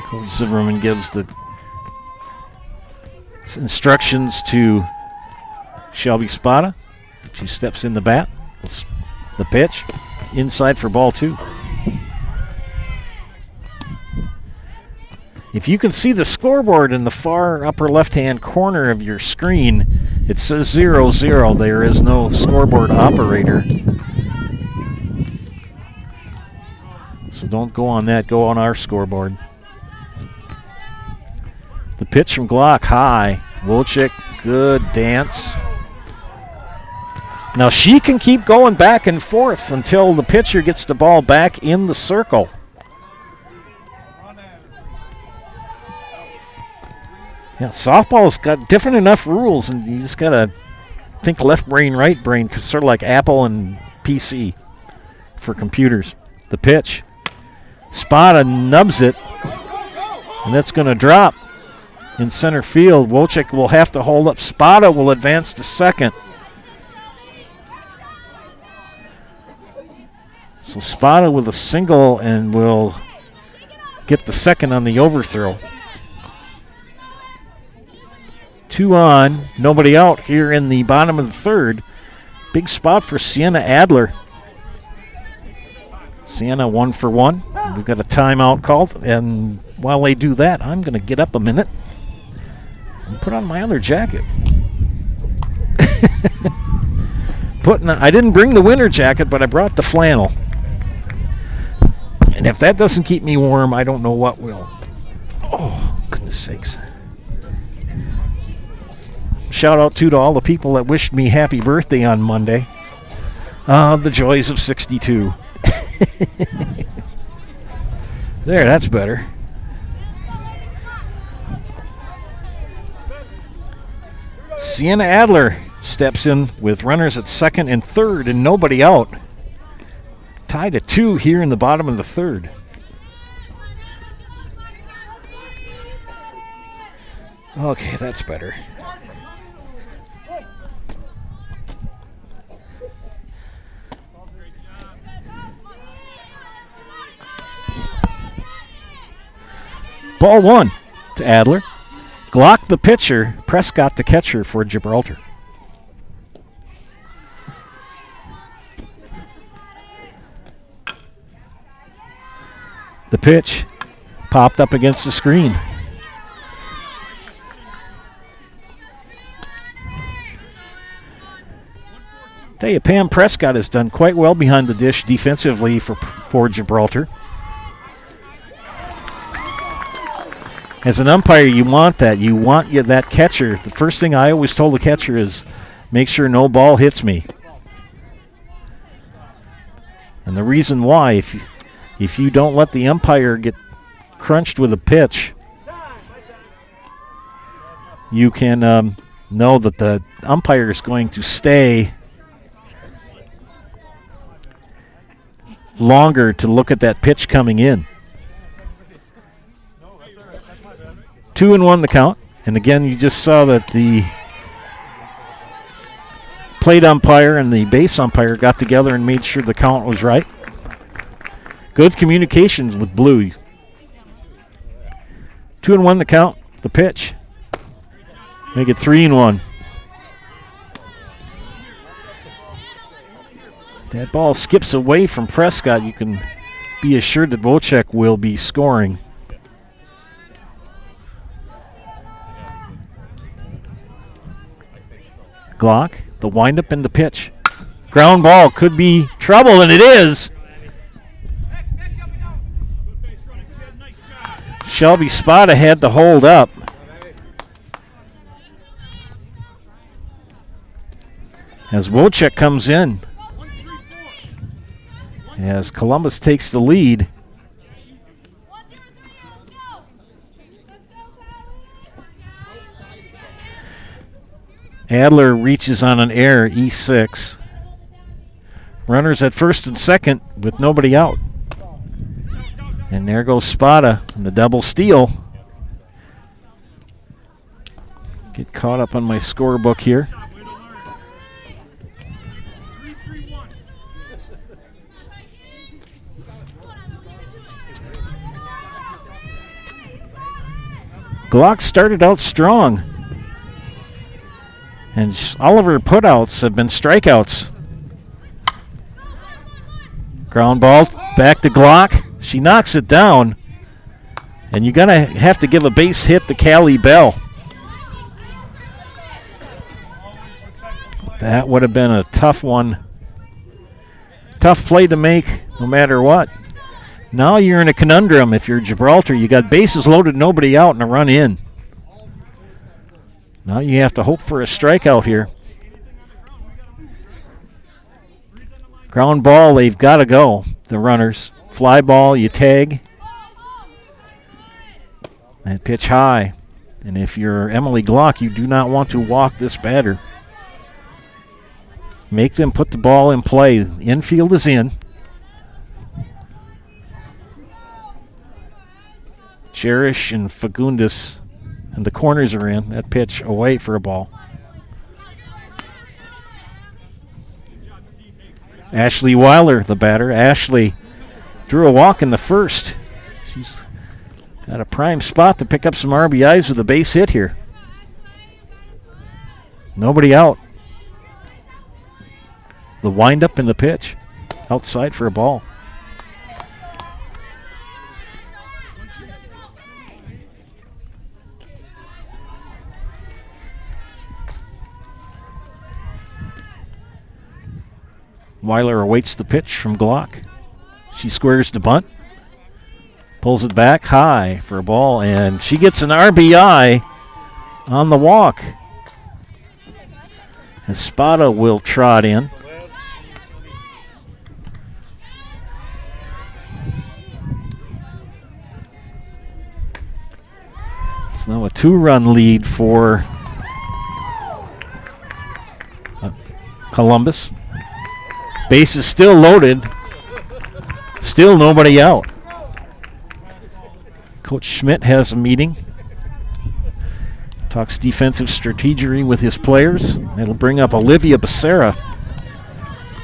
Coach Zimmerman gives the instructions to Shelby Spada. She steps in the bat. The pitch. Inside for ball 2. If you can see the scoreboard in the far upper left-hand corner of your screen, it says 0-0. There is no scoreboard operator. So don't go on that. Go on our scoreboard. The pitch from Glock, high. Wojcik, good dance. Now she can keep going back and forth until the pitcher gets the ball back in the circle. Yeah, softball's got different enough rules, and you just got to think left brain, right brain, sort of like Apple and PC for computers. The pitch. Spada nubs it, and that's going to drop in center field. Wojcik will have to hold up. Spada will advance to second. So Spada with a single and will get the second on the overthrow. 2 on, nobody out here in the bottom of the third. Big spot for Sienna Adler. Sienna 1 for 1. We've got a timeout called, and while they do that, I'm going to get up a minute and put on my other jacket. I didn't bring the winter jacket, but I brought the flannel. And if that doesn't keep me warm, I don't know what will. Oh, goodness sakes. Shout out to all the people that wished me happy birthday on Monday. The joys of 62. There, that's better. Sienna Adler steps in with runners at second and third and nobody out. Tied at 2 here in the bottom of the third. Okay, that's better. Ball 1 to Adler. Glock the pitcher, Prescott the catcher for Gibraltar. The pitch popped up against the screen. Tell you, Pam Prescott has done quite well behind the dish defensively for Gibraltar. As an umpire, you want that. You want that catcher. The first thing I always told the catcher is make sure no ball hits me. And the reason why, if you don't let the umpire get crunched with a pitch, you can know that the umpire is going to stay longer to look at that pitch coming in. 2-1 the count. And again, you just saw that the plate umpire and the base umpire got together and made sure the count was right. Good communications with Blue. 2-1 the count. The pitch. Make it 3-1. That ball skips away from Prescott. You can be assured that Wojcik will be scoring. Glock, the windup and the pitch. Ground ball could be trouble, and it is. Shelby Spada had to hold up. As Wojcik comes in. As Columbus takes the lead. Adler reaches on an error, E6. Runners at first and second with nobody out. And there goes Spada and the double steal. Get caught up on my scorebook here. Glock started out strong. And all of her putouts have been strikeouts. Ground ball back to Glock. She knocks it down. And you're going to have to give a base hit to Callie Bell. That would have been a tough one. Tough play to make no matter what. Now you're in a conundrum if you're Gibraltar. You got bases loaded, nobody out, and a run in. Now you have to hope for a strikeout here. Ground ball, they've got to go, the runners. Fly ball, you tag. And pitch high. And if you're Emily Glock, you do not want to walk this batter. Make them put the ball in play. Infield is in. Cherish and Fagundes, and the corners are in. That pitch away for a ball. Ashley Weiler, the batter. Ashley drew a walk in the first. She's got a prime spot to pick up some RBIs with a base hit here. Nobody out. The windup in the pitch. Outside for a ball. Weiler awaits the pitch from Glock. She squares the bunt. Pulls it back high for a ball, and she gets an RBI on the walk. And Spada will trot in. It's now a 2-run lead for Columbus. Base is still loaded. Still nobody out. Coach Schmidt has a meeting. Talks defensive strategy with his players. It'll bring up Olivia Becerra.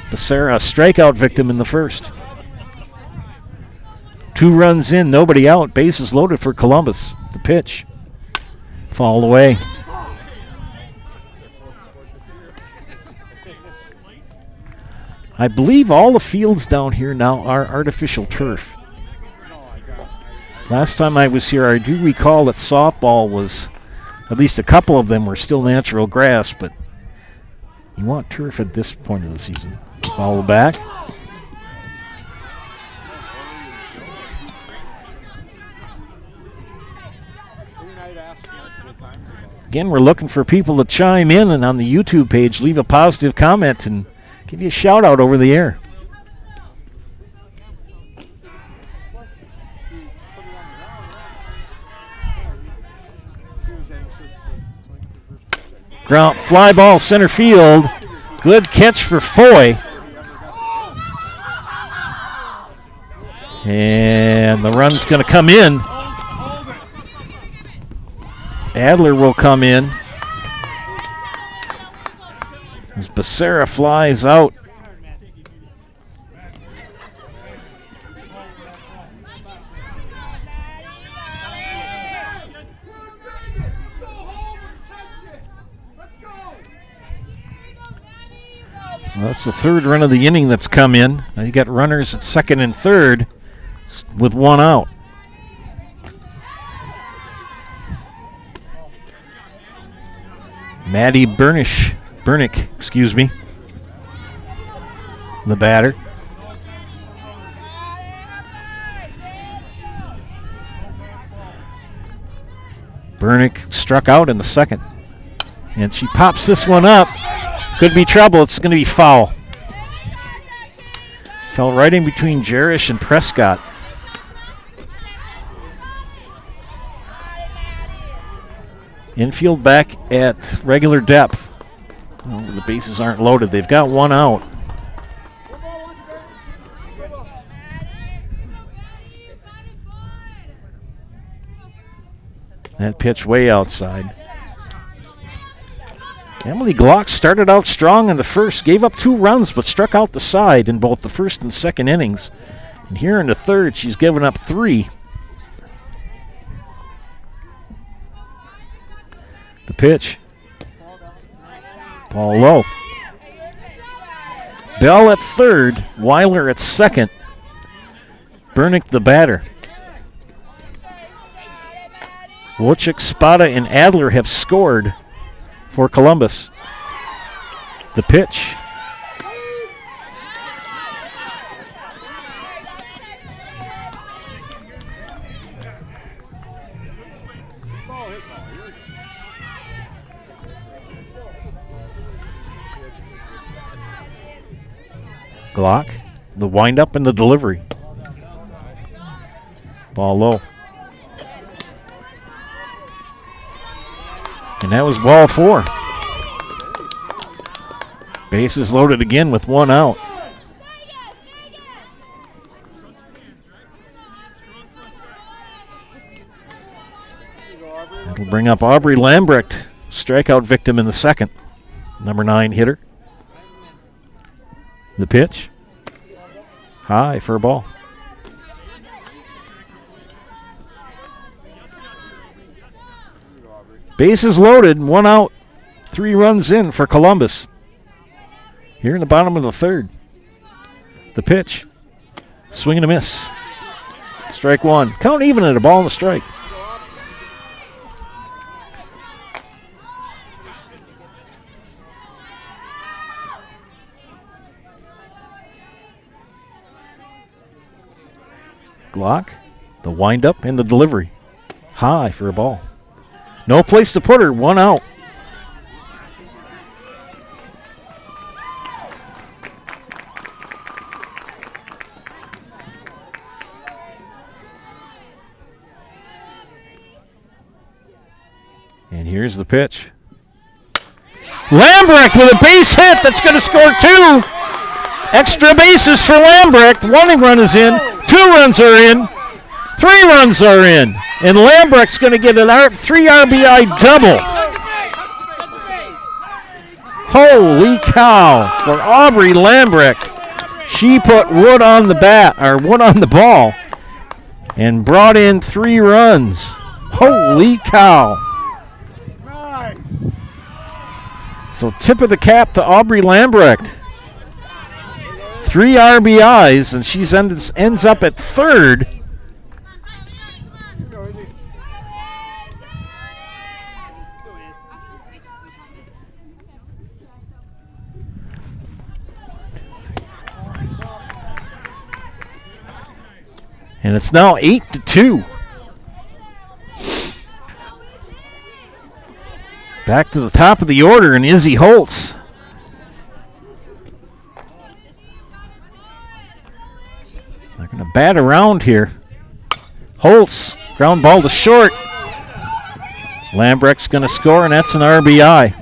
Becerra, a strikeout victim in the first. 2 runs in, nobody out. Bases loaded for Columbus. The pitch. Fouled away. I believe all the fields down here now are artificial turf. Last time I was here, I do recall that softball was, at least a couple of them were still natural grass, but you want turf at this point of the season. Foul back. Again, we're looking for people to chime in and on the YouTube page leave a positive comment and give you a shout out over the air. Ground fly ball center field. Good catch for Foy. And the run's going to come in. Adler will come in. As Becerra flies out. So that's the 3rd run of the inning that's come in. Now you got runners at 2nd and 3rd with 1 out. Maddie Bernick, the batter. Bernick struck out in the 2nd. And she pops this one up. Could be trouble. It's going to be foul. Fell right in between Jerish and Prescott. Infield back at regular depth. Well, the bases aren't loaded. They've got 1 out. That pitch way outside. Emily Glock started out strong in the first, gave up 2 runs, but struck out the side in both the first and second innings. And here in the third, she's given up 3. The pitch. Ball low. Bell at third, Weiler at second. Bernick the batter. Wojcik, Spada, and Adler have scored for Columbus. The pitch. Glock, the windup and the delivery. Ball low. And that was ball 4. Bases loaded again with 1 out. That'll bring up Aubrey Lambrecht, strikeout victim in the second. Number 9 hitter. The pitch. High for a ball. Bases loaded, 1 out, 3 runs in for Columbus. Here in the bottom of the third. The pitch. Swing and a miss. Strike 1. Count even at a ball and a strike. Glock, the windup and the delivery. High for a ball. No place to put her, 1 out. And here's the pitch. Lambrecht with a base hit that's going to score 2. Extra bases for Lambrecht. 1 run is in, 2 runs are in, 3 runs are in. And Lambrecht's going to get a 3 RBI double. Holy cow for Aubrey Lambrecht. She put wood on the bat, or wood on the ball, and brought in 3 runs. Holy cow. So tip of the cap to Aubrey Lambrecht. 3 RBIs, and she ends up at third. And it's now 8-2. Back to the top of the order, and Izzy Holtz. They're going to bat around here. Holtz, ground ball to short. Lambrecht's going to score, and that's an RBI.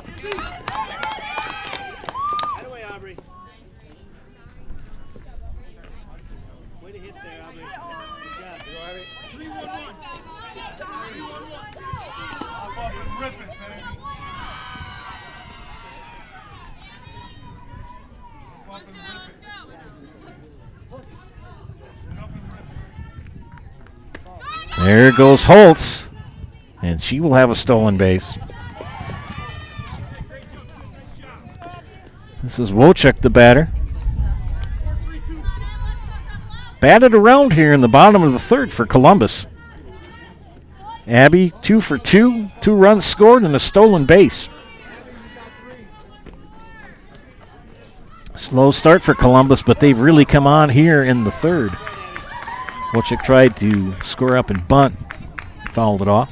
There goes Holtz, and she will have a stolen base. This is Wojcik, the batter. Batted around here in the bottom of the third for Columbus. Abby, 2 for 2, 2 runs scored and a stolen base. Slow start for Columbus, but they've really come on here in the third. Wojcik tried to score up and bunt, fouled it off.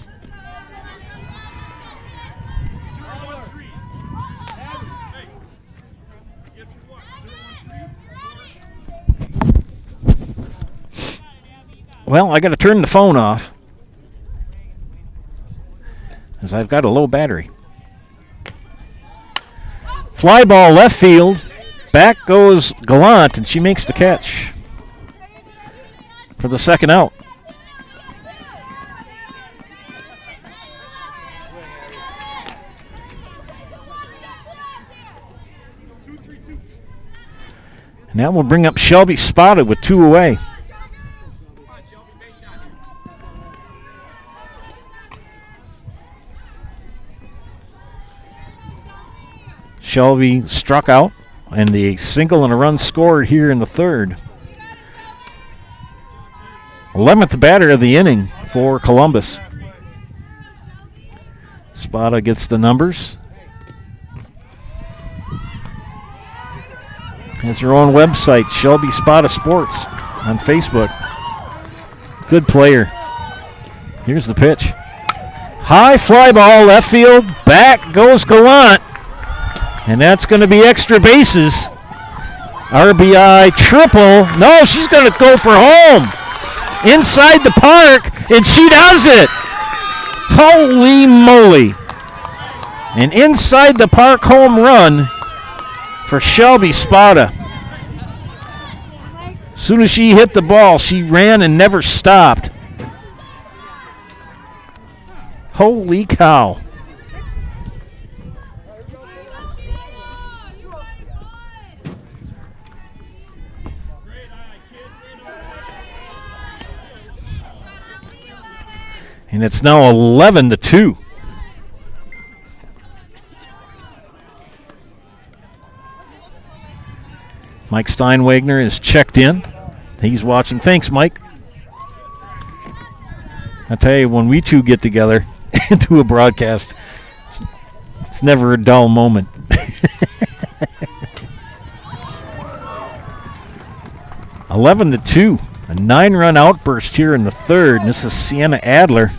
Well, I got to turn the phone off, as I've got a low battery. Fly ball left field. Back goes Gallant, and she makes the catch for the second out. And that will bring up Shelby Spada with 2 away. Shelby struck out, and the single and a run scored here in the third. 11th batter of the inning for Columbus. Spada gets the numbers. Has her own website, Shelby Spada Sports, on Facebook. Good player. Here's the pitch. High fly ball, left field. Back goes Gallant. And that's going to be extra bases. RBI triple. No, she's going to go for home. Inside the park, and she does it. Holy moly. An inside the park home run for Shelby Spada. As soon as she hit the ball, she ran and never stopped. Holy cow. And it's now 11-2. Mike Steinwagner is checked in. He's watching. Thanks, Mike. I tell you, when we two get together and do a broadcast, it's never a dull moment. 11-2. A 9-run outburst here in the third. And this is Sienna Adler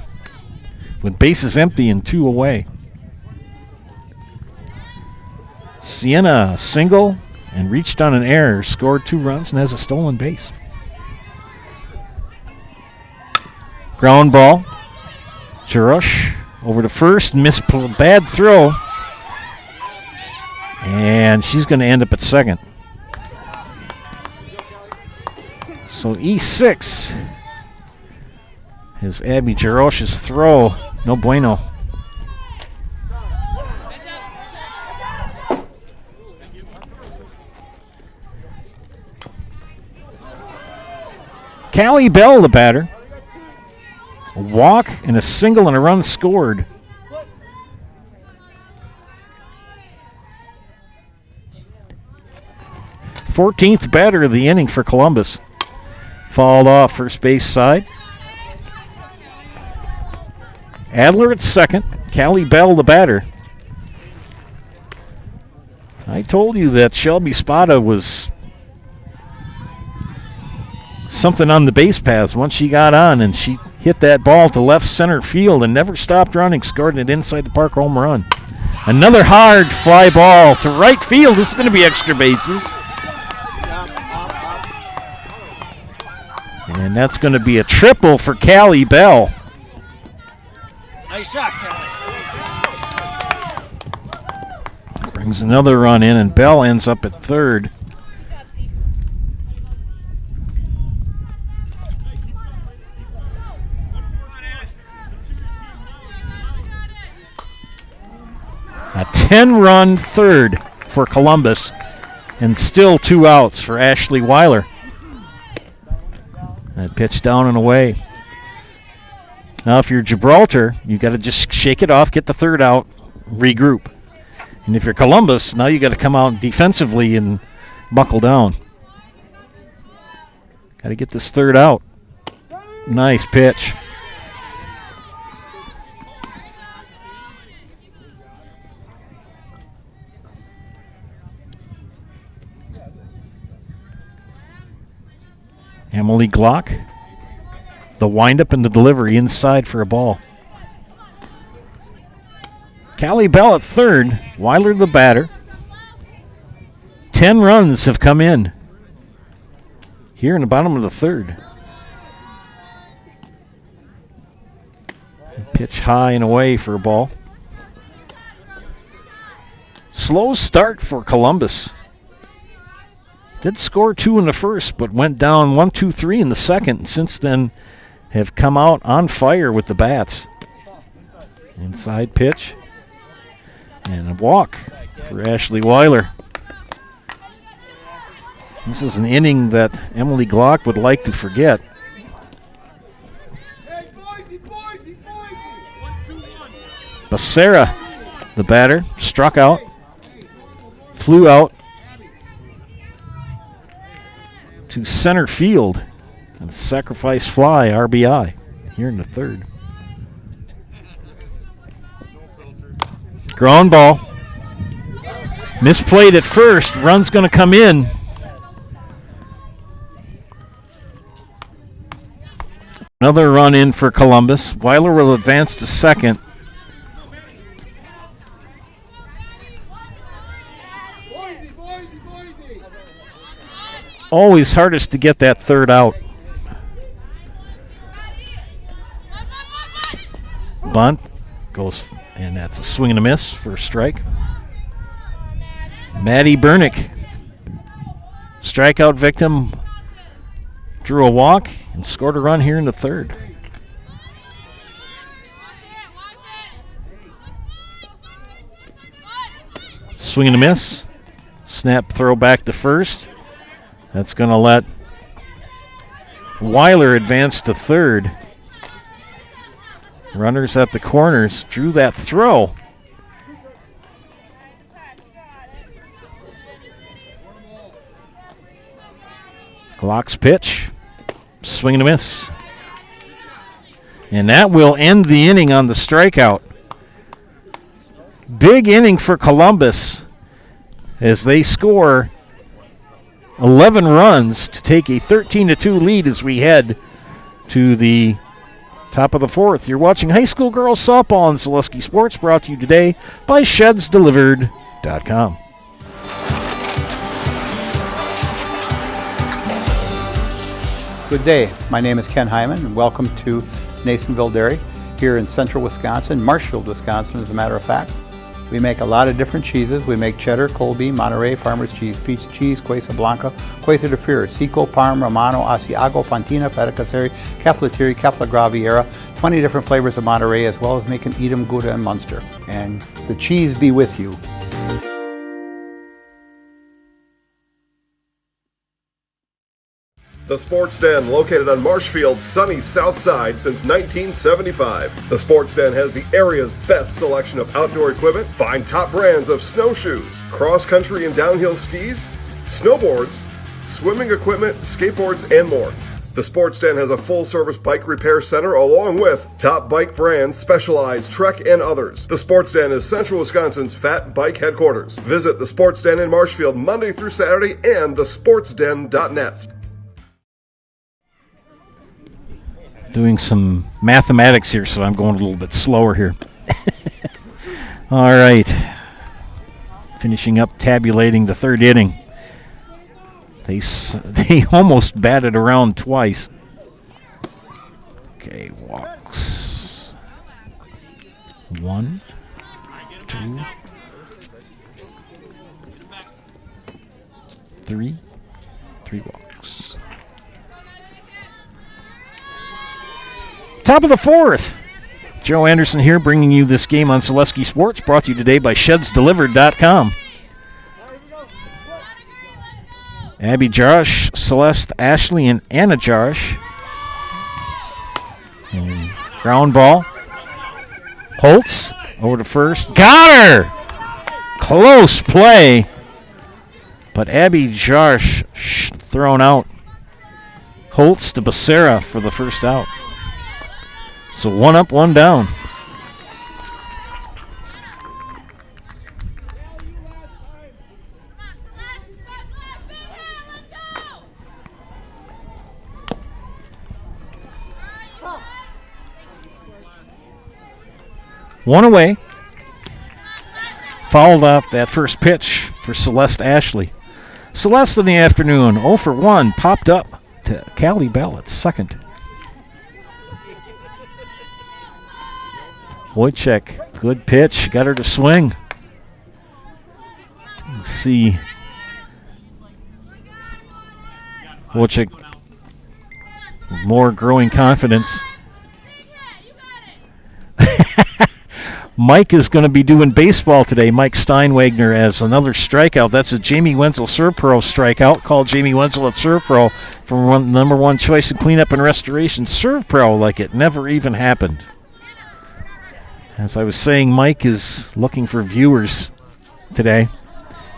with bases empty and 2 away. Sienna single and reached on an error, scored 2 runs, and has a stolen base. Ground ball. Jarosh over to first, missed bad throw. And she's going to end up at second. So E6 is Abby Jarosh's throw. No bueno. Callie Bell, the batter. A walk and a single and a run scored. Fourteenth batter of the inning for Columbus. Fouled off first base side. Adler at second. Callie Bell, the batter. I told you that Shelby Spada was something on the base paths once she got on, and she hit that ball to left center field and never stopped running, scored an inside the park home run. Another hard fly ball to right field. This is going to be extra bases. And that's going to be a triple for Callie Bell. Nice shot, Callie. Brings another run in, and Bell ends up at third. A 10-run third for Columbus, and still 2 outs for Ashley Weiler. That pitch down and away. Now, if you're Gibraltar, you got to just shake it off, get the third out, regroup. And if you're Columbus, now you got to come out defensively and buckle down. Got to get this third out. Nice pitch. Emily Glock, the windup and the delivery inside for a ball. Callie Bell at third, Weiler the batter. 10 runs have come in here in the bottom of the third. Pitch high and away for a ball. Slow start for Columbus. Did score 2 in the first, but went down 1-2-3 in the second, and since then have come out on fire with the bats. Inside pitch. And a walk for Ashley Weiler. This is an inning that Emily Glock would like to forget. Becerra, the batter, struck out, flew out to center field, and sacrifice fly, RBI, here in the third. Ground ball. Misplayed at first. Run's going to come in. Another run in for Columbus. Weiler will advance to second. Always hardest to get that third out. Bunt goes, and that's a swing and a miss for a strike. Maddie Bernick, strikeout victim, drew a walk and scored a run here in the third. Swing and a miss. Snap throw back to first. That's going to let Weiler advance to third. Runners at the corners drew that throw. Glock's pitch. Swing and a miss. And that will end the inning on the strikeout. Big inning for Columbus as they score 11 runs to take a 13-2 lead as we head to the top of the fourth. You're watching high school girls softball on Zaleski Sports, brought to you today by ShedsDelivered.com. Good day. My name is Ken Hyman, and welcome to Nasonville Dairy here in central Wisconsin, Marshfield, Wisconsin, as a matter of fact. We make a lot of different cheeses. We make cheddar, Colby, Monterey, Farmer's Cheese, Peach Cheese, Quesa Blanca, Quesa de Fir, Seco, Parm, Romano, Asiago, Fontina, Feta Caseri, Caflateri, Cafla Graviera, 20 different flavors of Monterey, as well as making Edam, Gouda, and Munster. And the cheese be with you. The Sports Den, located on Marshfield's sunny south side since 1975. The Sports Den has the area's best selection of outdoor equipment. Find top brands of snowshoes, cross-country and downhill skis, snowboards, swimming equipment, skateboards, and more. The Sports Den has a full-service bike repair center along with top bike brands, Specialized, Trek, and others. The Sports Den is Central Wisconsin's fat bike headquarters. Visit the Sports Den in Marshfield Monday through Saturday and thesportsden.net. Doing some mathematics here, so I'm going a little bit slower here. All right. Finishing up tabulating the third inning. They almost batted around twice. Okay, walks. 1, 2, 3. 3 walks. Top of the fourth. Joe Anderson here bringing you this game on Zaleski Sports, brought to you today by ShedsDelivered.com. Abby Josh, Celeste Ashley, and Anna Josh. And ground ball. Holtz over to first. Got her! Close play. But Abby Josh thrown out. Holtz to Becerra for the first out. So 1 up, 1 down. One away. Fouled out that first pitch for Celeste Ashley. Celeste in the afternoon, 0 for 1, popped up to Callie Bell at second. Wojcik, good pitch, got her to swing. Let's see. Wojcik, more growing confidence. Mike is going to be doing baseball today. Mike Steinwagner as another strikeout. That's a Jamie Wenzel ServPro strikeout. Called Jamie Wenzel at ServPro for number one choice in cleanup and restoration. ServPro like it never even happened. As I was saying, Mike is looking for viewers today.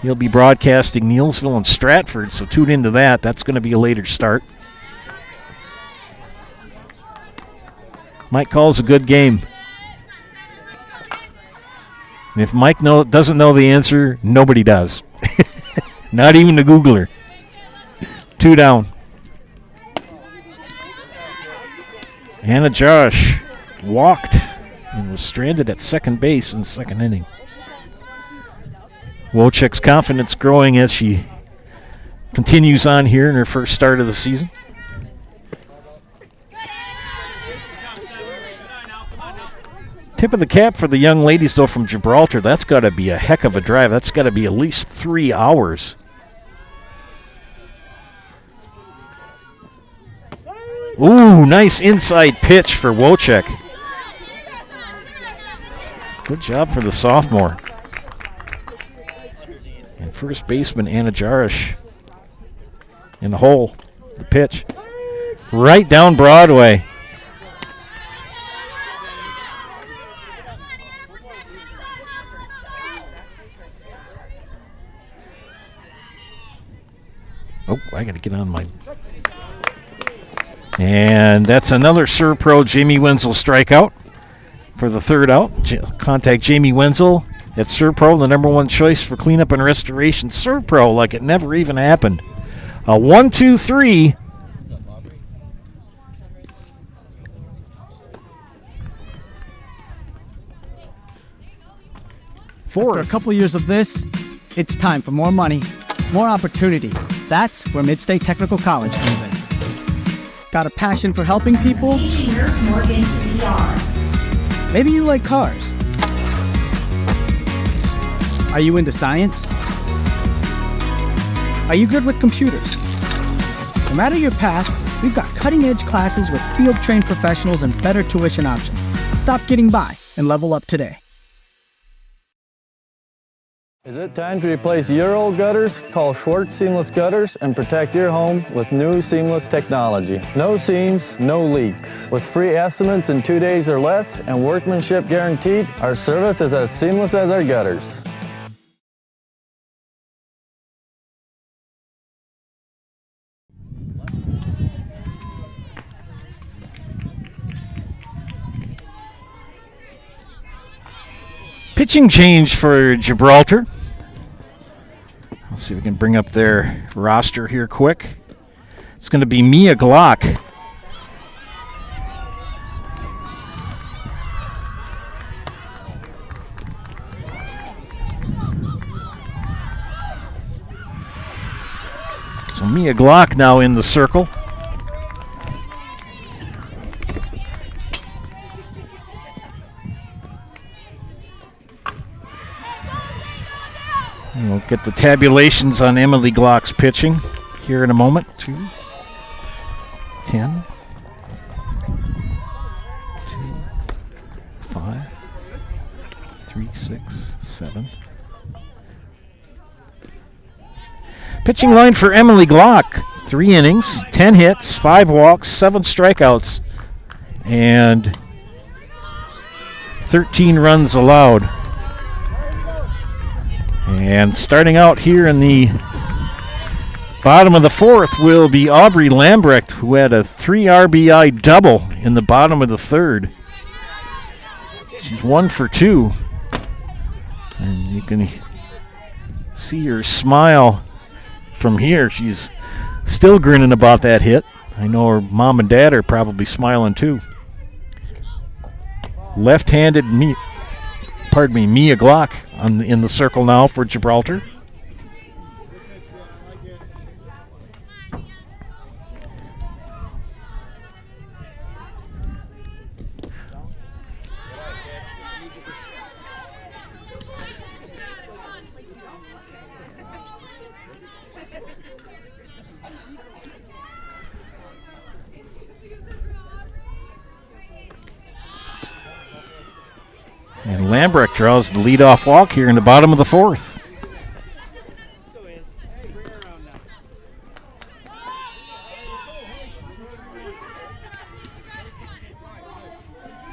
He'll be broadcasting Neilsville and Stratford, so tune into that. That's going to be a later start. Mike calls a good game. And if Mike doesn't know the answer, nobody does. Not even the Googler. 2 down. Anna Josh walked and was stranded at second base in the second inning. Wojcik's confidence growing as she continues on here in her first start of the season. Tip of the cap for the young ladies, though, from Gibraltar. That's got to be a heck of a drive. That's got to be at least 3 hours. Ooh, nice inside pitch for Wojcik. Good job for the sophomore. And first baseman Anna Jarish in the hole. The pitch. Right down Broadway. Oh, I got to get on my... And that's another ServPro Jamie Wenzel strikeout for the third out. Contact Jamie Wenzel at ServPro, the number one choice for cleanup and restoration. ServPro like it never even happened. A 1-2-3. After a couple years of this, it's time for more money, more opportunity. That's where Mid-State Technical College comes in. Got a passion for helping people? Maybe you like cars. Are you into science? Are you good with computers? No matter your path, we've got cutting-edge classes with field-trained professionals and better tuition options. Stop getting by and level up today. Is it time to replace your old gutters? Call Schwartz Seamless Gutters and protect your home with new seamless technology. No seams, no leaks. With free estimates in 2 days or less and workmanship guaranteed, our service is as seamless as our gutters. Pitching change for Gibraltar. Let's see if we can bring up their roster here quick. It's going to be Mia Glock. So Mia Glock now in the circle. We'll get the tabulations on Emily Glock's pitching here in a moment. 2, 10, 2, 5, 3, 6, 7. Pitching line for Emily Glock. 3 innings, 10 hits, 5 walks, 7 strikeouts, and 13 runs allowed. And starting out here in the bottom of the 4th will be Aubrey Lambrecht, who had a 3 RBI double in the bottom of the 3rd. She's 1 for 2. And you can see her smile from here. She's still grinning about that hit. I know her mom and dad are probably smiling too. Left-handed Mia Glock in the circle now for Gibraltar. And Lambrecht draws the leadoff walk here in the bottom of the fourth.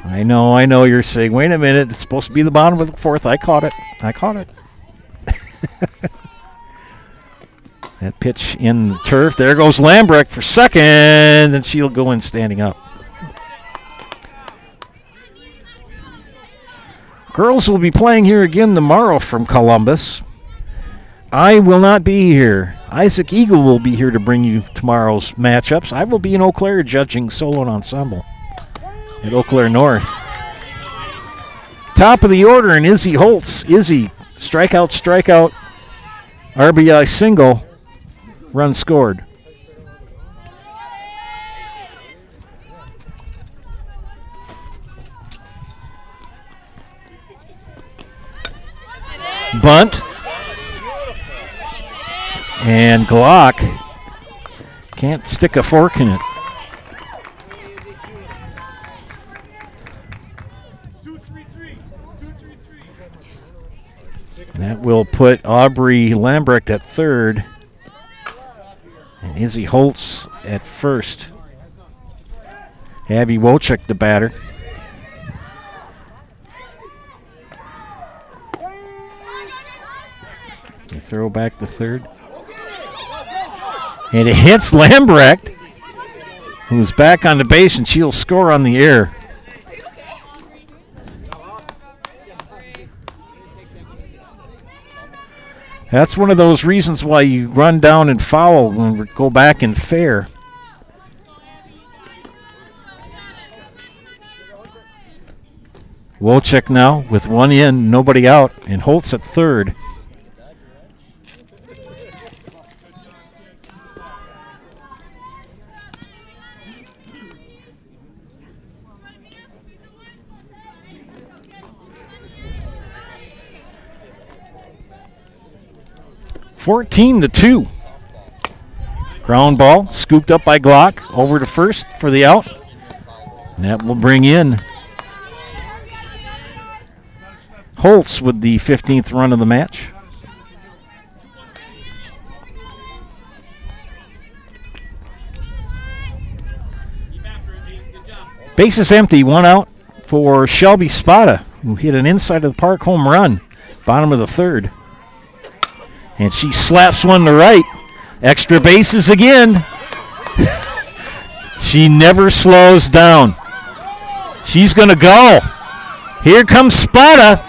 I know, you're saying, wait a minute, it's supposed to be the bottom of the fourth. I caught it. That pitch in the turf. There goes Lambrecht for second, and she'll go in standing up. Girls will be playing here again tomorrow from Columbus. I will not be here. Isaac Eagle will be here to bring you tomorrow's matchups. I will be in Eau Claire judging solo and ensemble at Eau Claire North. Top of the order in Izzy Holtz. Izzy, strikeout, RBI single, run scored. Bunt. And Glock can't stick a fork in it. That will put Aubrey Lambrecht at third and Izzy Holtz at first. Abby Wojcik, the batter. They throw back the third. And it hits Lambrecht, who's back on the base, and she'll score on the air. That's one of those reasons why you run down and foul when we go back and fair. Wojcik now with one in, nobody out, and Holtz at third. (14-2). Ground ball scooped up by Glock over to first for the out. And that will bring in Holtz with the 15th run of the match. Base is empty, one out for Shelby Spada, who hit an inside of the park home run, bottom of the third. And she slaps one to right. Extra bases again. She never slows down. She's going to go. Here comes Spada.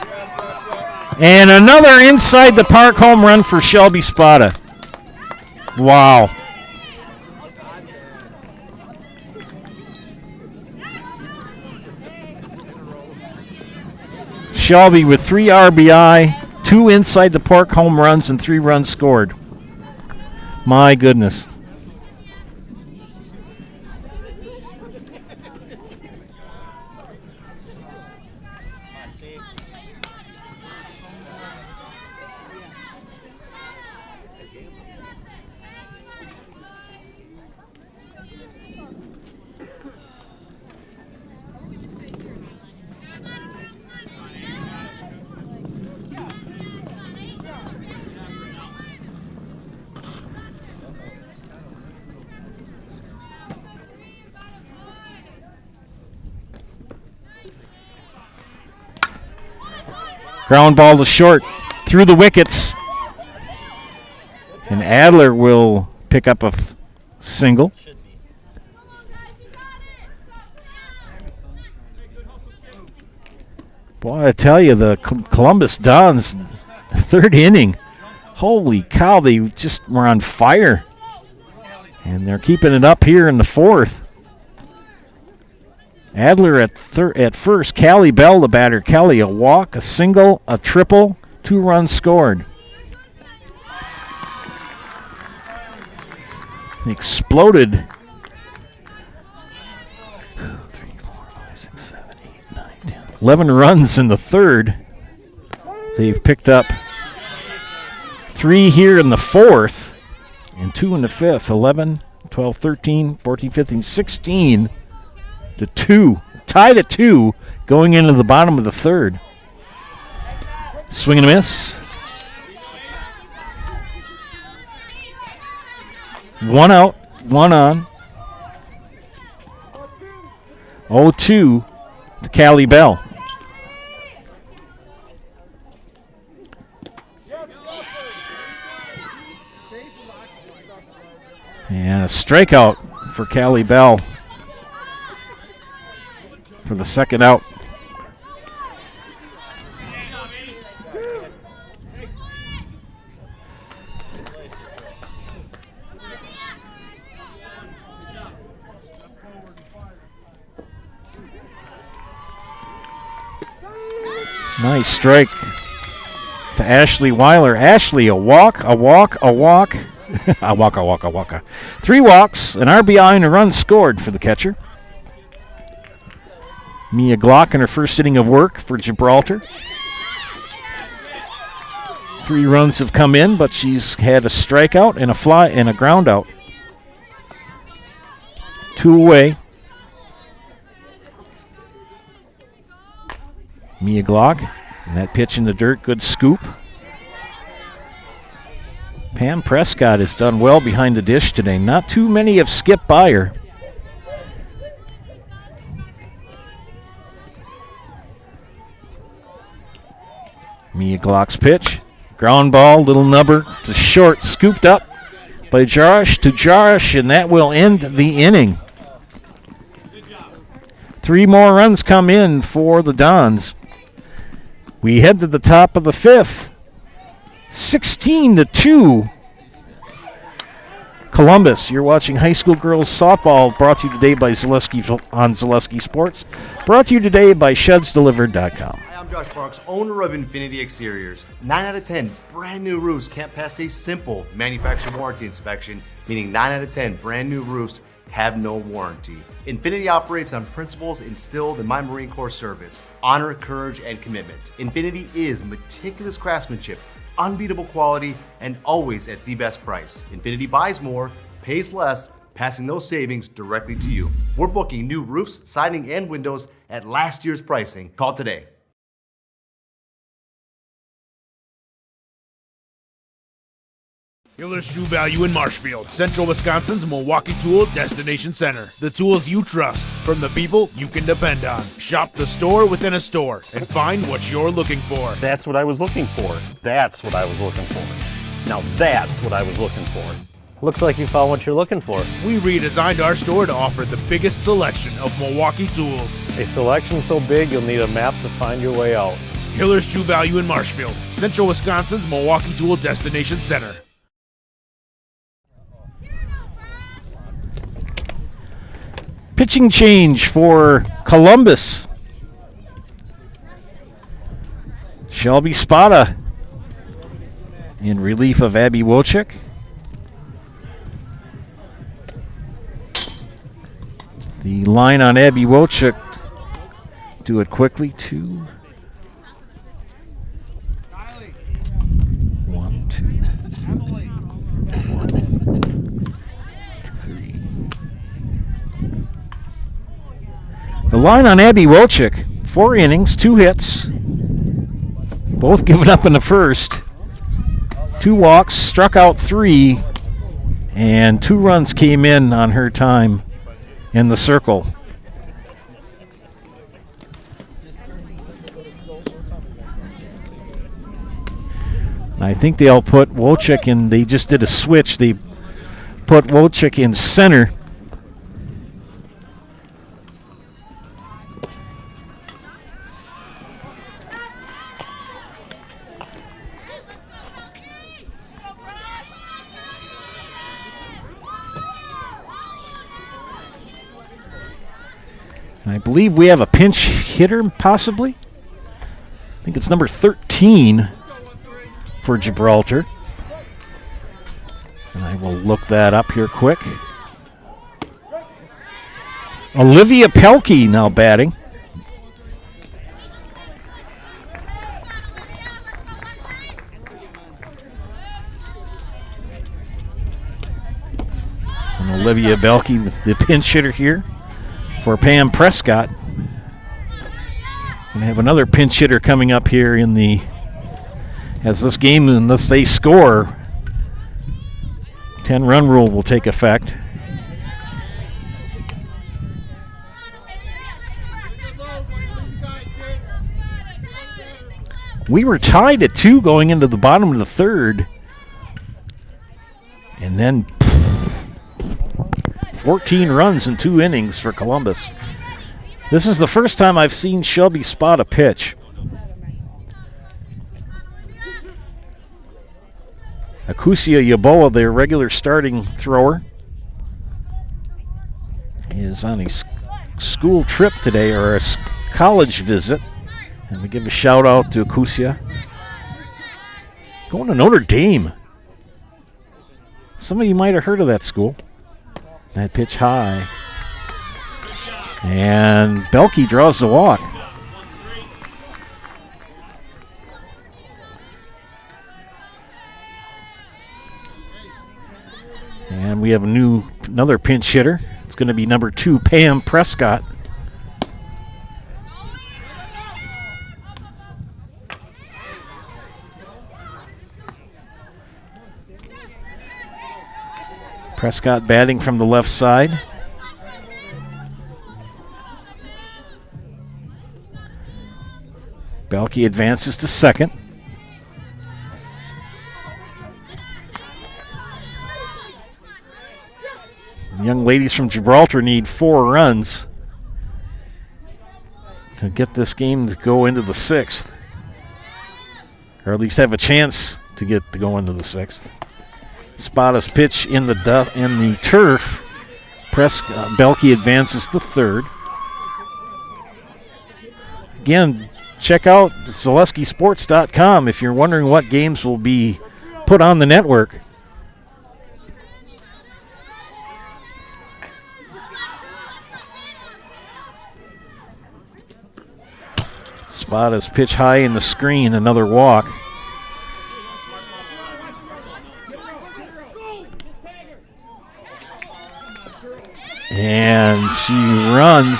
And another inside the park home run for Shelby Spada. Wow. Shelby with 3 RBI. 2 inside the park home runs and 3 runs scored. My goodness. Ground ball to short, through the wickets. And Adler will pick up a single. Boy, I tell you, the Columbus Dons, third inning. Holy cow, they just were on fire. And they're keeping it up here in the fourth. Adler at first. Callie Bell, the batter. Kelly, a walk, a single, a triple, 2 runs scored. Exploded. 2, 3, 4, 5, 6, 7, 8, 9, 10. 11 runs in the third. They've picked up 3 here in the fourth and 2 in the fifth. 11, 12, 13, 14, 15, 16. To 2, tied at 2, going into the bottom of the third. Swing and a miss. 1 out, 1 on. 0-2 to Callie Bell. And a strikeout for Callie Bell for the second out. Nice strike to Ashley Weiler. Ashley, a walk, a walk, a walk. A walk, a walk, a walk. 3 walks, an RBI, and a run scored for the catcher. Mia Glock in her first inning of work for Gibraltar. 3 runs have come in, but she's had a strikeout and a fly and a ground out. 2 away. Mia Glock, and that pitch in the dirt, good scoop. Pam Prescott has done well behind the dish today. Not too many have skipped by her. Mia Glock's pitch. Ground ball, little number to short, scooped up by Jarish to Jarish, and that will end the inning. 3 more runs come in for the Dons. We head to the top of the 5th. 16-2. Columbus, you're watching high school girls softball, brought to you today by Zaleski on Zaleski Sports. Brought to you today by ShedsDelivered.com. Hi, I'm Josh Marks, owner of Infinity Exteriors. 9 out of 10 brand new roofs can't pass a simple manufacturer warranty inspection, meaning 9 out of 10 brand new roofs have no warranty. Infinity operates on principles instilled in my Marine Corps service: honor, courage, and commitment. Infinity is meticulous craftsmanship, unbeatable quality, and always at the best price. Infinity buys more, pays less, passing those savings directly to you. We're booking new roofs, siding, and windows at last year's pricing. Call today. Hiller's True Value in Marshfield, Central Wisconsin's Milwaukee Tool Destination Center. The tools you trust from the people you can depend on. Shop the store within a store and find what you're looking for. That's what I was looking for. That's what I was looking for. Now that's what I was looking for. Looks like you found what you're looking for. We redesigned our store to offer the biggest selection of Milwaukee tools. A selection so big you'll need a map to find your way out. Hiller's True Value in Marshfield, Central Wisconsin's Milwaukee Tool Destination Center. Pitching change for Columbus. Shelby Spada in relief of Abby Wojcik. The line on Abby Wojcik, do it quickly, 2. 1, 2. 1, 2, 3. The line on Abby Wojcik, 4 innings, 2 hits, both given up in the first. 2 walks, struck out 3, and 2 runs came in on her time in the circle. And I think they'll put Wojcik in, they just did a switch. They put Wojcik in center. I believe we have a pinch hitter, possibly. I think it's number 13 for Gibraltar. And I will look that up here quick. Olivia Pelkey now batting. And Olivia Pelkey, the pinch hitter here for Pam Prescott. Going to have another pinch hitter coming up here in the As this game, unless they score, 10-run rule will take effect. We were tied at 2 going into the bottom of the third. And then 14 runs in 2 innings for Columbus. This is the first time I've seen Shelby spot a pitch. Akusia Yaboa, their regular starting thrower, is on a school trip today, or a college visit. And we give a shout out to Akusia. Going to Notre Dame. Some of you might have heard of that school. That pitch high. And Belke draws the walk. And we have another pinch hitter. It's going to be number 2, Pam Prescott. Prescott batting from the left side. Belke advances to second. The young ladies from Gibraltar need 4 runs to get this game to go into the 6th, or at least have a chance to go into the 6th. Spottis pitch in the turf. Belke advances to third. Again, check out ZaleskiSports.com if you're wondering what games will be put on the network. Spottis pitch high in the screen, another walk. And she runs.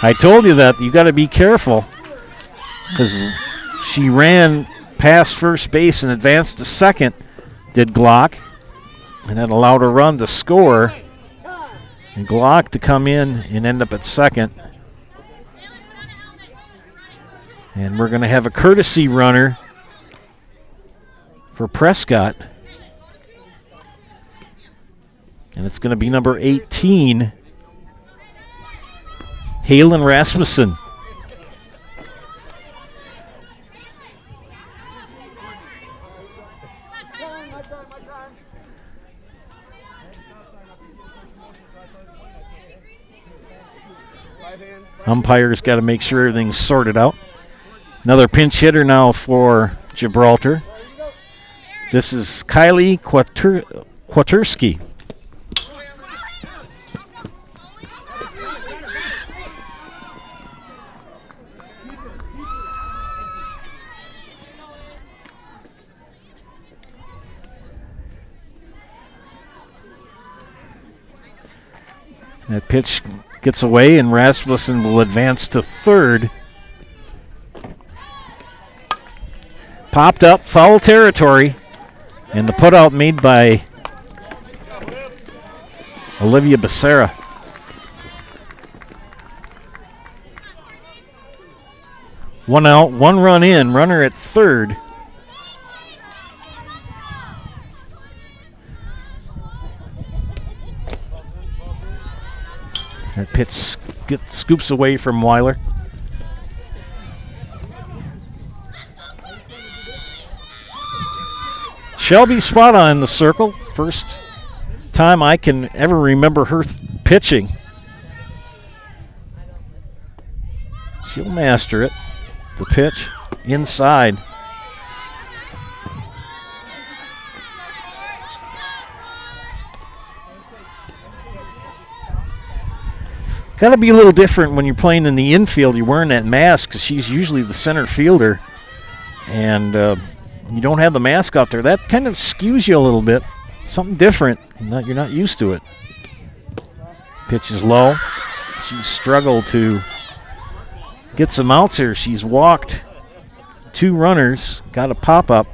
I told you that you got to be careful, because she ran past first base and advanced to second, did Glock, and that allowed a run to score, and Glock to come in and end up at second. And we're going to have a courtesy runner for Prescott. And it's going to be number 18, Halen Rasmussen. Umpires got to make sure everything's sorted out. Another pinch hitter now for Gibraltar. This is Kylie Kwaturski. That pitch gets away, and Rasmussen will advance to third. Popped up, foul territory, and the putout made by Olivia Becerra. One out, 1 run in, runner at third. That pitch scoops away from Weiler. Shelby spot on the circle. First time I can ever remember her pitching. She'll master it. The pitch inside. Got to be a little different when you're playing in the infield. You're wearing that mask because she's usually the center fielder. And you don't have the mask out there. That kind of skews you a little bit. Something different. You're not used to it. Pitch is low. She struggled to get some outs here. She's walked 2 runners, got a pop-up,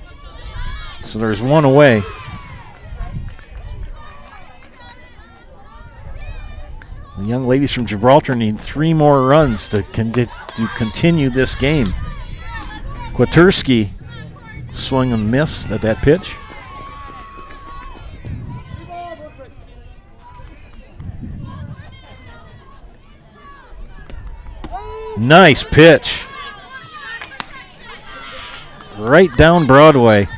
so there's 1 away. The young ladies from Gibraltar need 3 more runs to continue this game. Kwaturski swung and missed at that pitch. Nice pitch. Right down Broadway.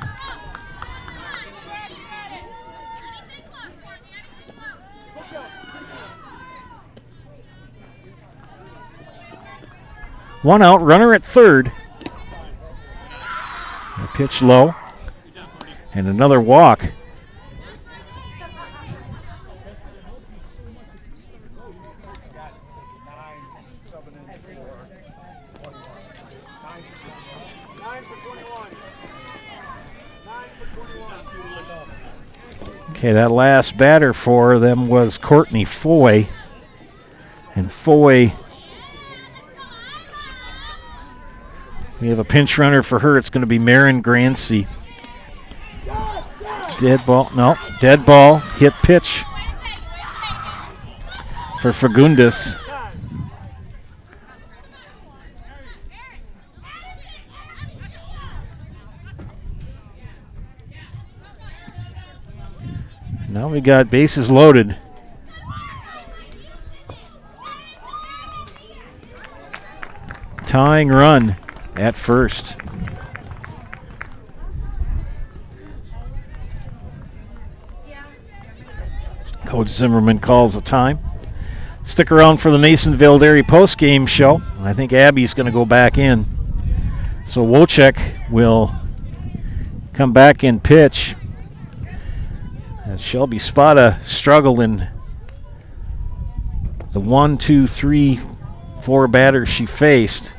One out, runner at third. A pitch low. And another walk. Okay, that last batter for them was Courtney Foy. And Foy, we have a pinch runner for her. It's going to be Marin Grancy. Dead ball, no, dead ball, hit pitch for Fagundes. Now we got bases loaded. Tying run at first. Coach Zimmerman calls a time. Stick around for the Nasonville Dairy post-game show. I think Abby's going to go back in. So Wojcik will come back and pitch. As Shelby Spada struggled in the 1, 2, 3, 4 batters she faced.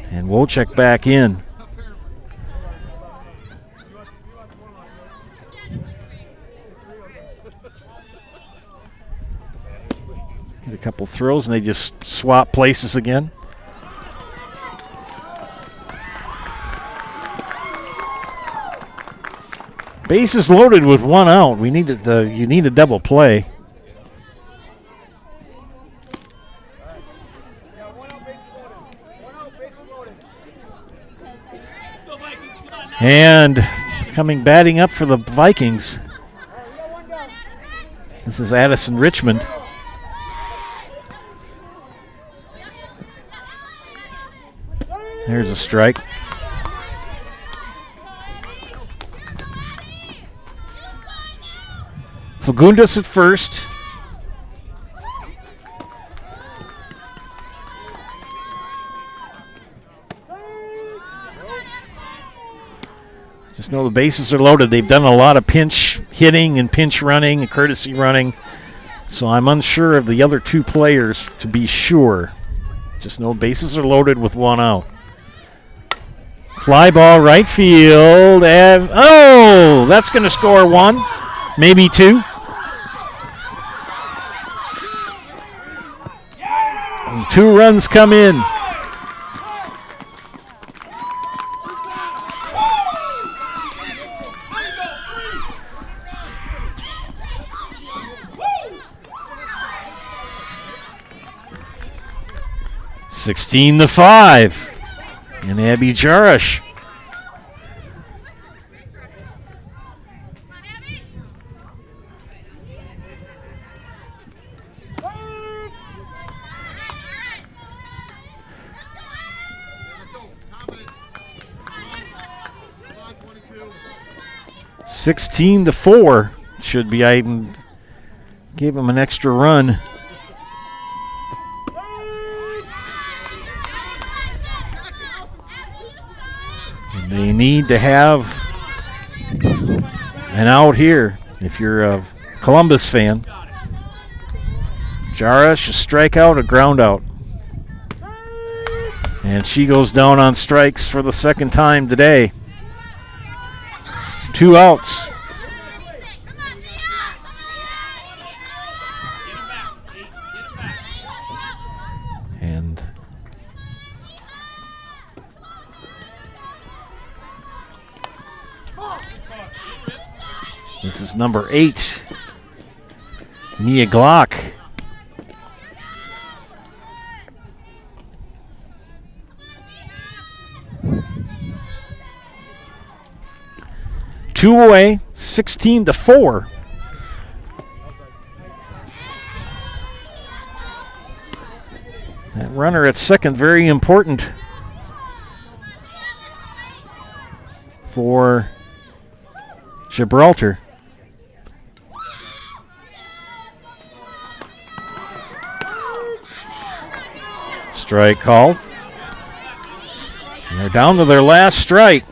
And Wojcik back in. Get a couple throws and they just swap places again. Bases loaded with 1 out. You need a double play. And batting up for the Vikings. This is Addison Richmond. There's a strike. Fagundes at first. Just know the bases are loaded. They've done a lot of pinch hitting and pinch running and courtesy running. So I'm unsure of the other 2 players to be sure. Just know bases are loaded with 1 out. Fly ball right field. And oh, that's going to score 1, maybe 2. And 2 runs come in. Sixteen to 5. And Abby Jarish. $16 to 4 should be. I gave him an extra run. And they need to have an out here if you're a Columbus fan. Jarish, a strikeout, a ground out. And she goes down on strikes for the second time today. 2 outs. And This is number 8, Mia Glock. Two away, 16-4. That runner at second, very important for Gibraltar. Strike called. And they're down to their last strike.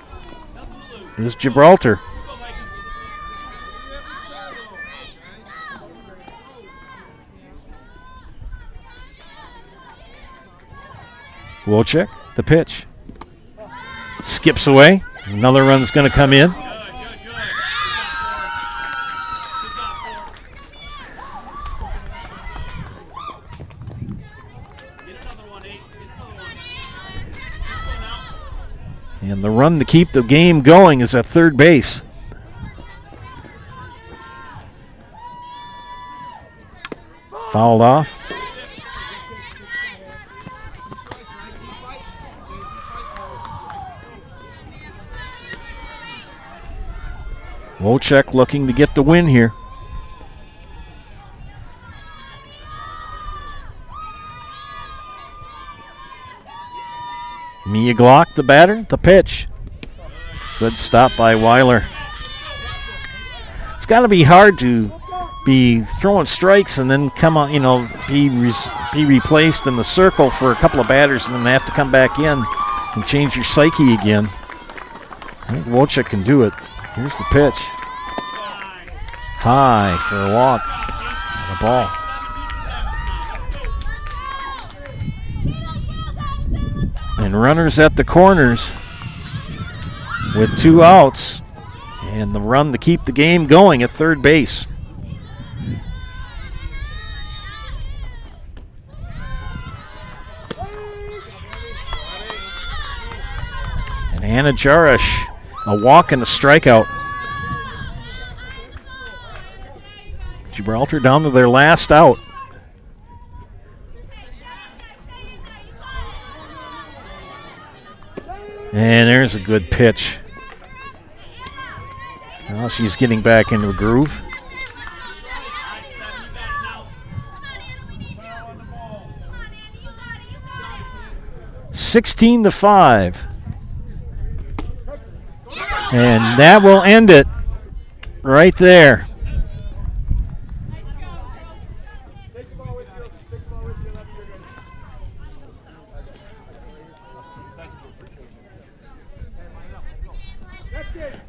Is Gibraltar. Wojcik, the pitch. Skips away. Another run's going to come in. And the run to keep the game going is at third base. Fouled off. Wojcik looking to get the win here. Mia Glock, the batter, the pitch. Good stop by Weiler. It's got to be hard to be throwing strikes and then come on, be replaced in the circle for a couple of batters and then have to come back in and change your psyche again. I think Wojcik can do it. Here's the pitch. High for a walk. And a ball. And runners at the corners with 2 outs. And the run to keep the game going at third base. And Anna Jarish, a walk and a strikeout. Gibraltar down to their last out. And there's a good pitch. Now she's getting back into the groove. (16-5). And that will end it right there.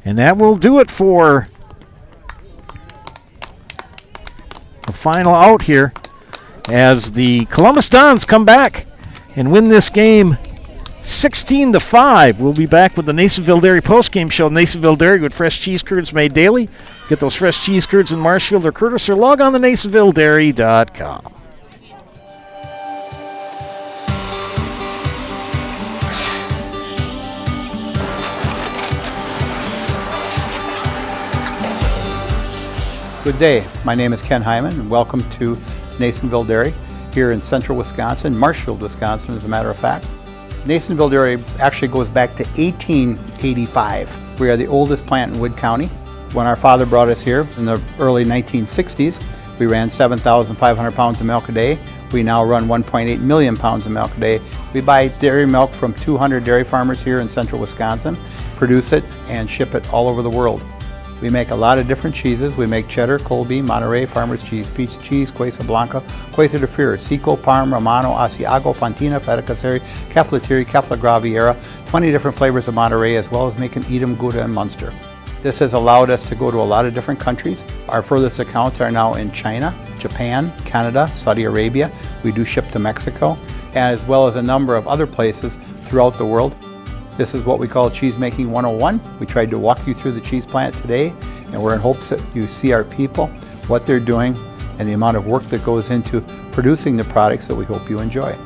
And that will do it for the final out here as the Columbus Dons come back and win this game 16-5. We'll be back with the Nasonville Dairy postgame show. Nasonville Dairy with fresh cheese curds made daily. Get those fresh cheese curds in Marshfield or Curtis or log on to NasonvilleDairy.com. Good day. My name is Ken Hyman, and welcome to Nasonville Dairy here in central Wisconsin, Marshfield, Wisconsin, as a matter of fact. Nasonville Dairy actually goes back to 1885. We are the oldest plant in Wood County. When our father brought us here in the early 1960s, we ran 7,500 pounds of milk a day. We now run 1.8 million pounds of milk a day. We buy dairy milk from 200 dairy farmers here in central Wisconsin, produce it, and ship it all over the world. We make a lot of different cheeses. We make cheddar, Colby, Monterey, Farmer's Cheese, Pizza Cheese, Quesa Blanca, Quesa de Fury, Seco, Parm, Romano, Asiago, Fontina, Feta Caseri, Caflatiri, Cafla Graviera, 20 different flavors of Monterey, as well as making Edam, Gouda, and Munster. This has allowed us to go to a lot of different countries. Our furthest accounts are now in China, Japan, Canada, Saudi Arabia. We do ship to Mexico, as well as a number of other places throughout the world. This is what we call Cheese Making 101. We tried to walk you through the cheese plant today, and we're in hopes that you see our people, what they're doing, and the amount of work that goes into producing the products that we hope you enjoy.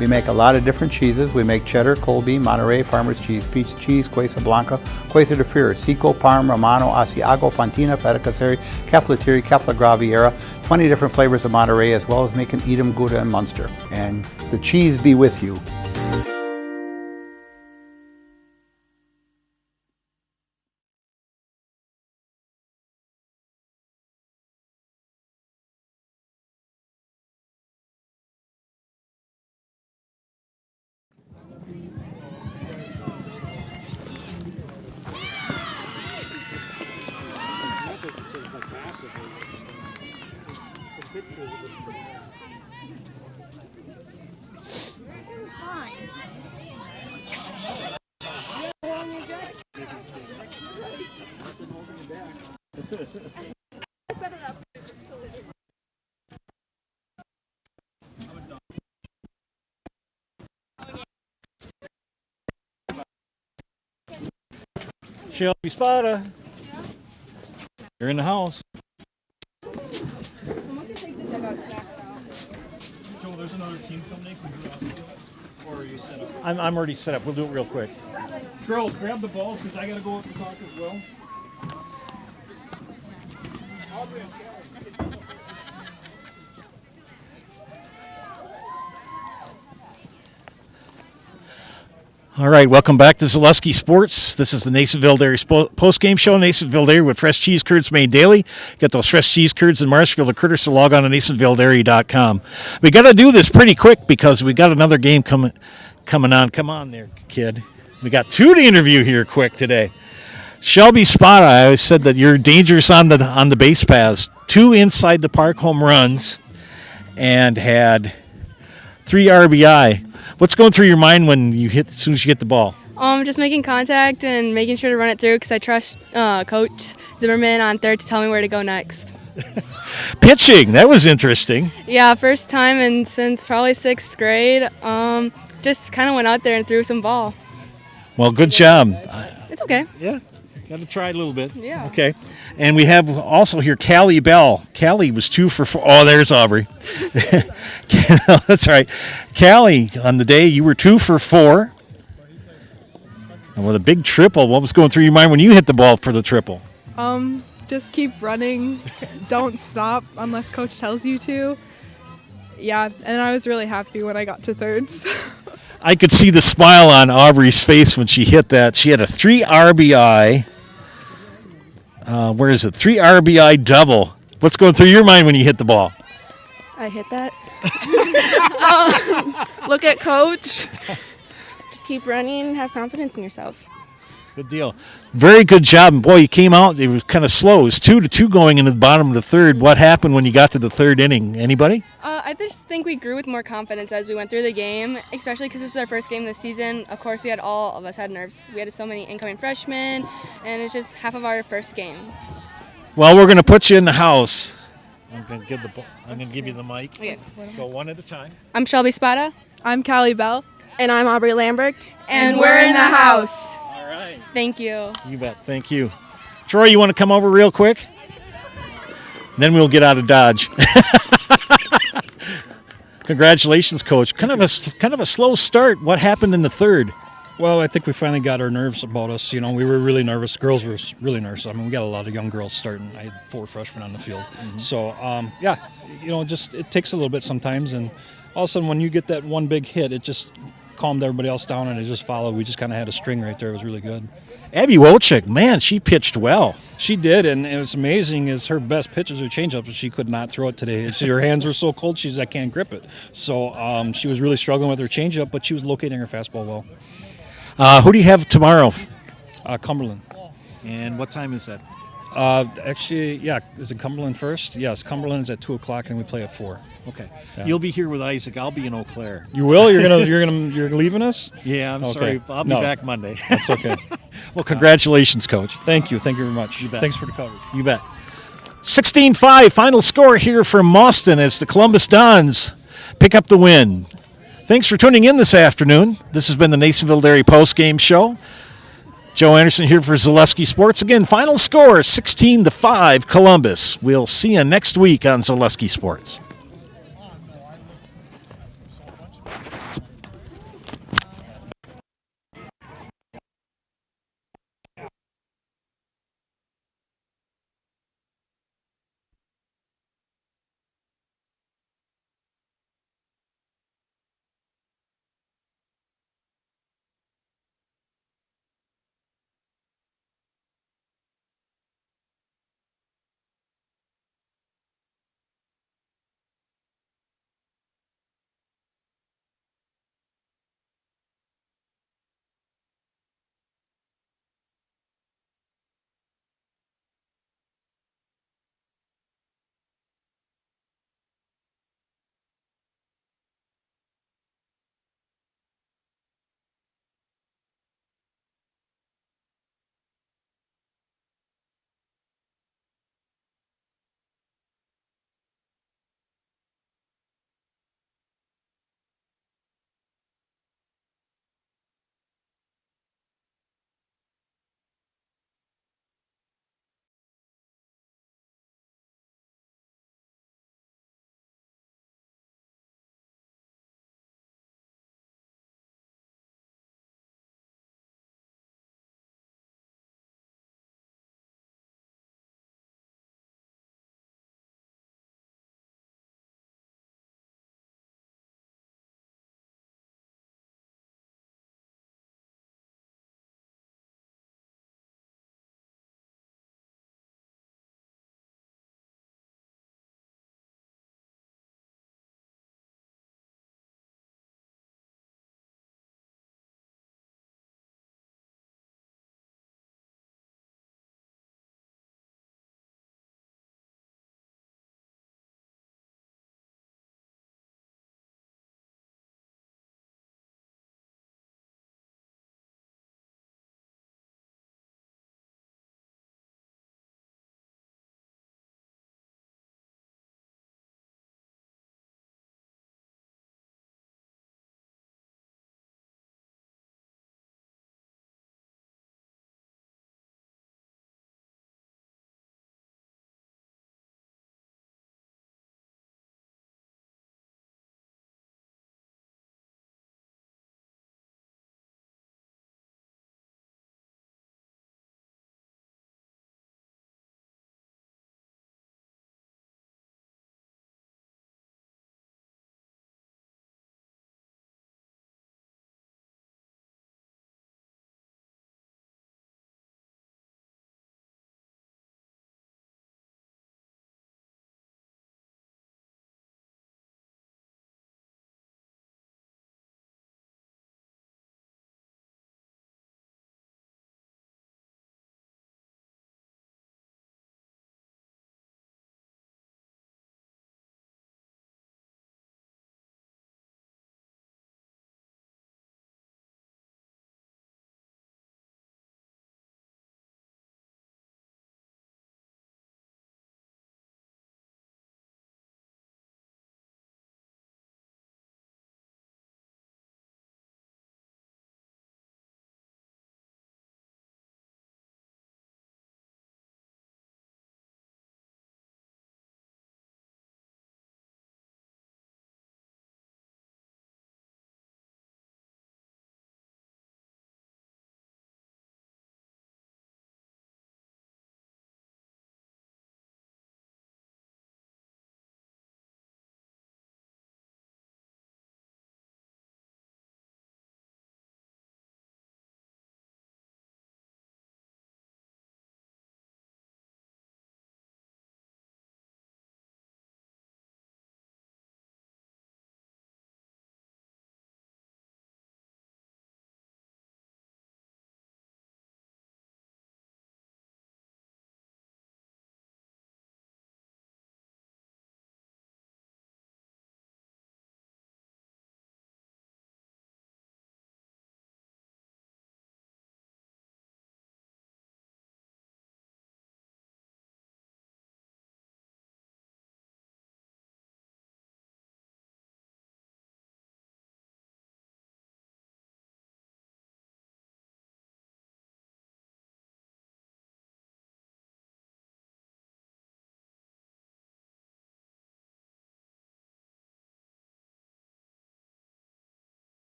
We make a lot of different cheeses. We make cheddar, Colby, Monterey, Farmer's Cheese, Pizza Cheese, Quesa Blanca, Quesa de Freer, Seco, Parm, Romano, Asiago, Fontina, Feta Caseri, Caflateri, Cafla Graviera, 20 different flavors of Monterey, as well as making Edam, Gouda, and Munster. And the cheese be with you. Shelby Spada, you're in the house. Someone can take the dugout sacks out. Joel, there's another team coming. Or are you set up? I'm already set up. We'll do it real quick. Girls, grab the balls because I got to go up and talk as well. All right, welcome back to Zaleski Sports. This is the Nasonville Dairy post-game show. Nasonville Dairy with fresh cheese curds made daily. Get those fresh cheese curds in Marshfield or Critter, so log on to NasonvilleDairy.com. We got to do this pretty quick because we got another game coming on. Come on there, kid. We got two to interview here quick today. Shelby Spada, I always said that you're dangerous on the base paths. 2 inside the park home runs and had 3 RBI. What's going through your mind when you hit as soon as you get the ball? Just making contact and making sure to run it through because I trust Coach Zimmerman on third to tell me where to go next. Pitching, that was interesting. Yeah, first time and since probably 6th grade. Just kind of went out there and threw some ball. Well, good job. It's okay. Yeah, got to try a little bit. Yeah. Okay. And we have also here Callie Bell. Callie was 2 for 4. Oh, there's Aubrey. That's right. Callie, on the day you were 2 for 4. And with a big triple, what was going through your mind when you hit the ball for the triple? Just keep running. Don't stop unless coach tells you to. Yeah, and I was really happy when I got to thirds. I could see the smile on Aubrey's face when she hit that. She had a 3 RBI. Where is it? 3 RBI double. What's going through your mind when you hit the ball? I hit that. Look at coach. Just keep running. Have confidence in yourself. Good deal. Very good job. Boy, you came out. It was kind of slow. It was 2-2 going into the bottom of the third. What happened when you got to the third inning? Anybody? I just think we grew with more confidence as we went through the game, especially because this is our first game this season. Of course, all of us had nerves. We had so many incoming freshmen, and it's just half of our first game. Well, we're going to put you in the house. I'm going to give you the mic. Okay. Go one at a time. I'm Shelby Spada. I'm Callie Bell. And I'm Aubrey Lambert. And we're in the house. All right. Thank you. You bet. Thank you. Troy, you want to come over real quick? Then we'll get out of Dodge. Congratulations, Coach. Kind of a slow start. What happened in the third? Well, I think we finally got our nerves about us. You know, we were really nervous. Girls were really nervous. I mean, we got a lot of young girls starting. I had 4 freshmen on the field. Mm-hmm. So, yeah, you know, just it takes a little bit sometimes. And all of a sudden, when you get that one big hit, it just calmed everybody else down, and it just followed. We just kind of had a string right there. It was really good. Abby Wojcik, man, she pitched well. She did, and it was amazing. Is her best pitch is her changeup, but she could not throw it today. Her hands were so cold, I can't grip it. So she was really struggling with her changeup, but she was locating her fastball well. Who do you have tomorrow? Cumberland. And what time is that? Actually, yeah, is it Cumberland first? Yes, Cumberland is at 2:00 and we play at 4. Okay. Yeah. You'll be here with Isaac. I'll be in Eau Claire. You will? You're leaving us? Yeah, I'm okay. sorry. I'll be back Monday. That's okay. Well, congratulations, Coach. Thank you. Thank you very much. You bet. Thanks for the coverage. You bet. 16-5, final score here from Mauston as the Columbus Dons pick up the win. Thanks for tuning in this afternoon. This has been the Nasonville Dairy Post-Game Show. Joe Anderson here for Zaleski Sports. Again, final score 16-5 Columbus. We'll see you next week on Zaleski Sports.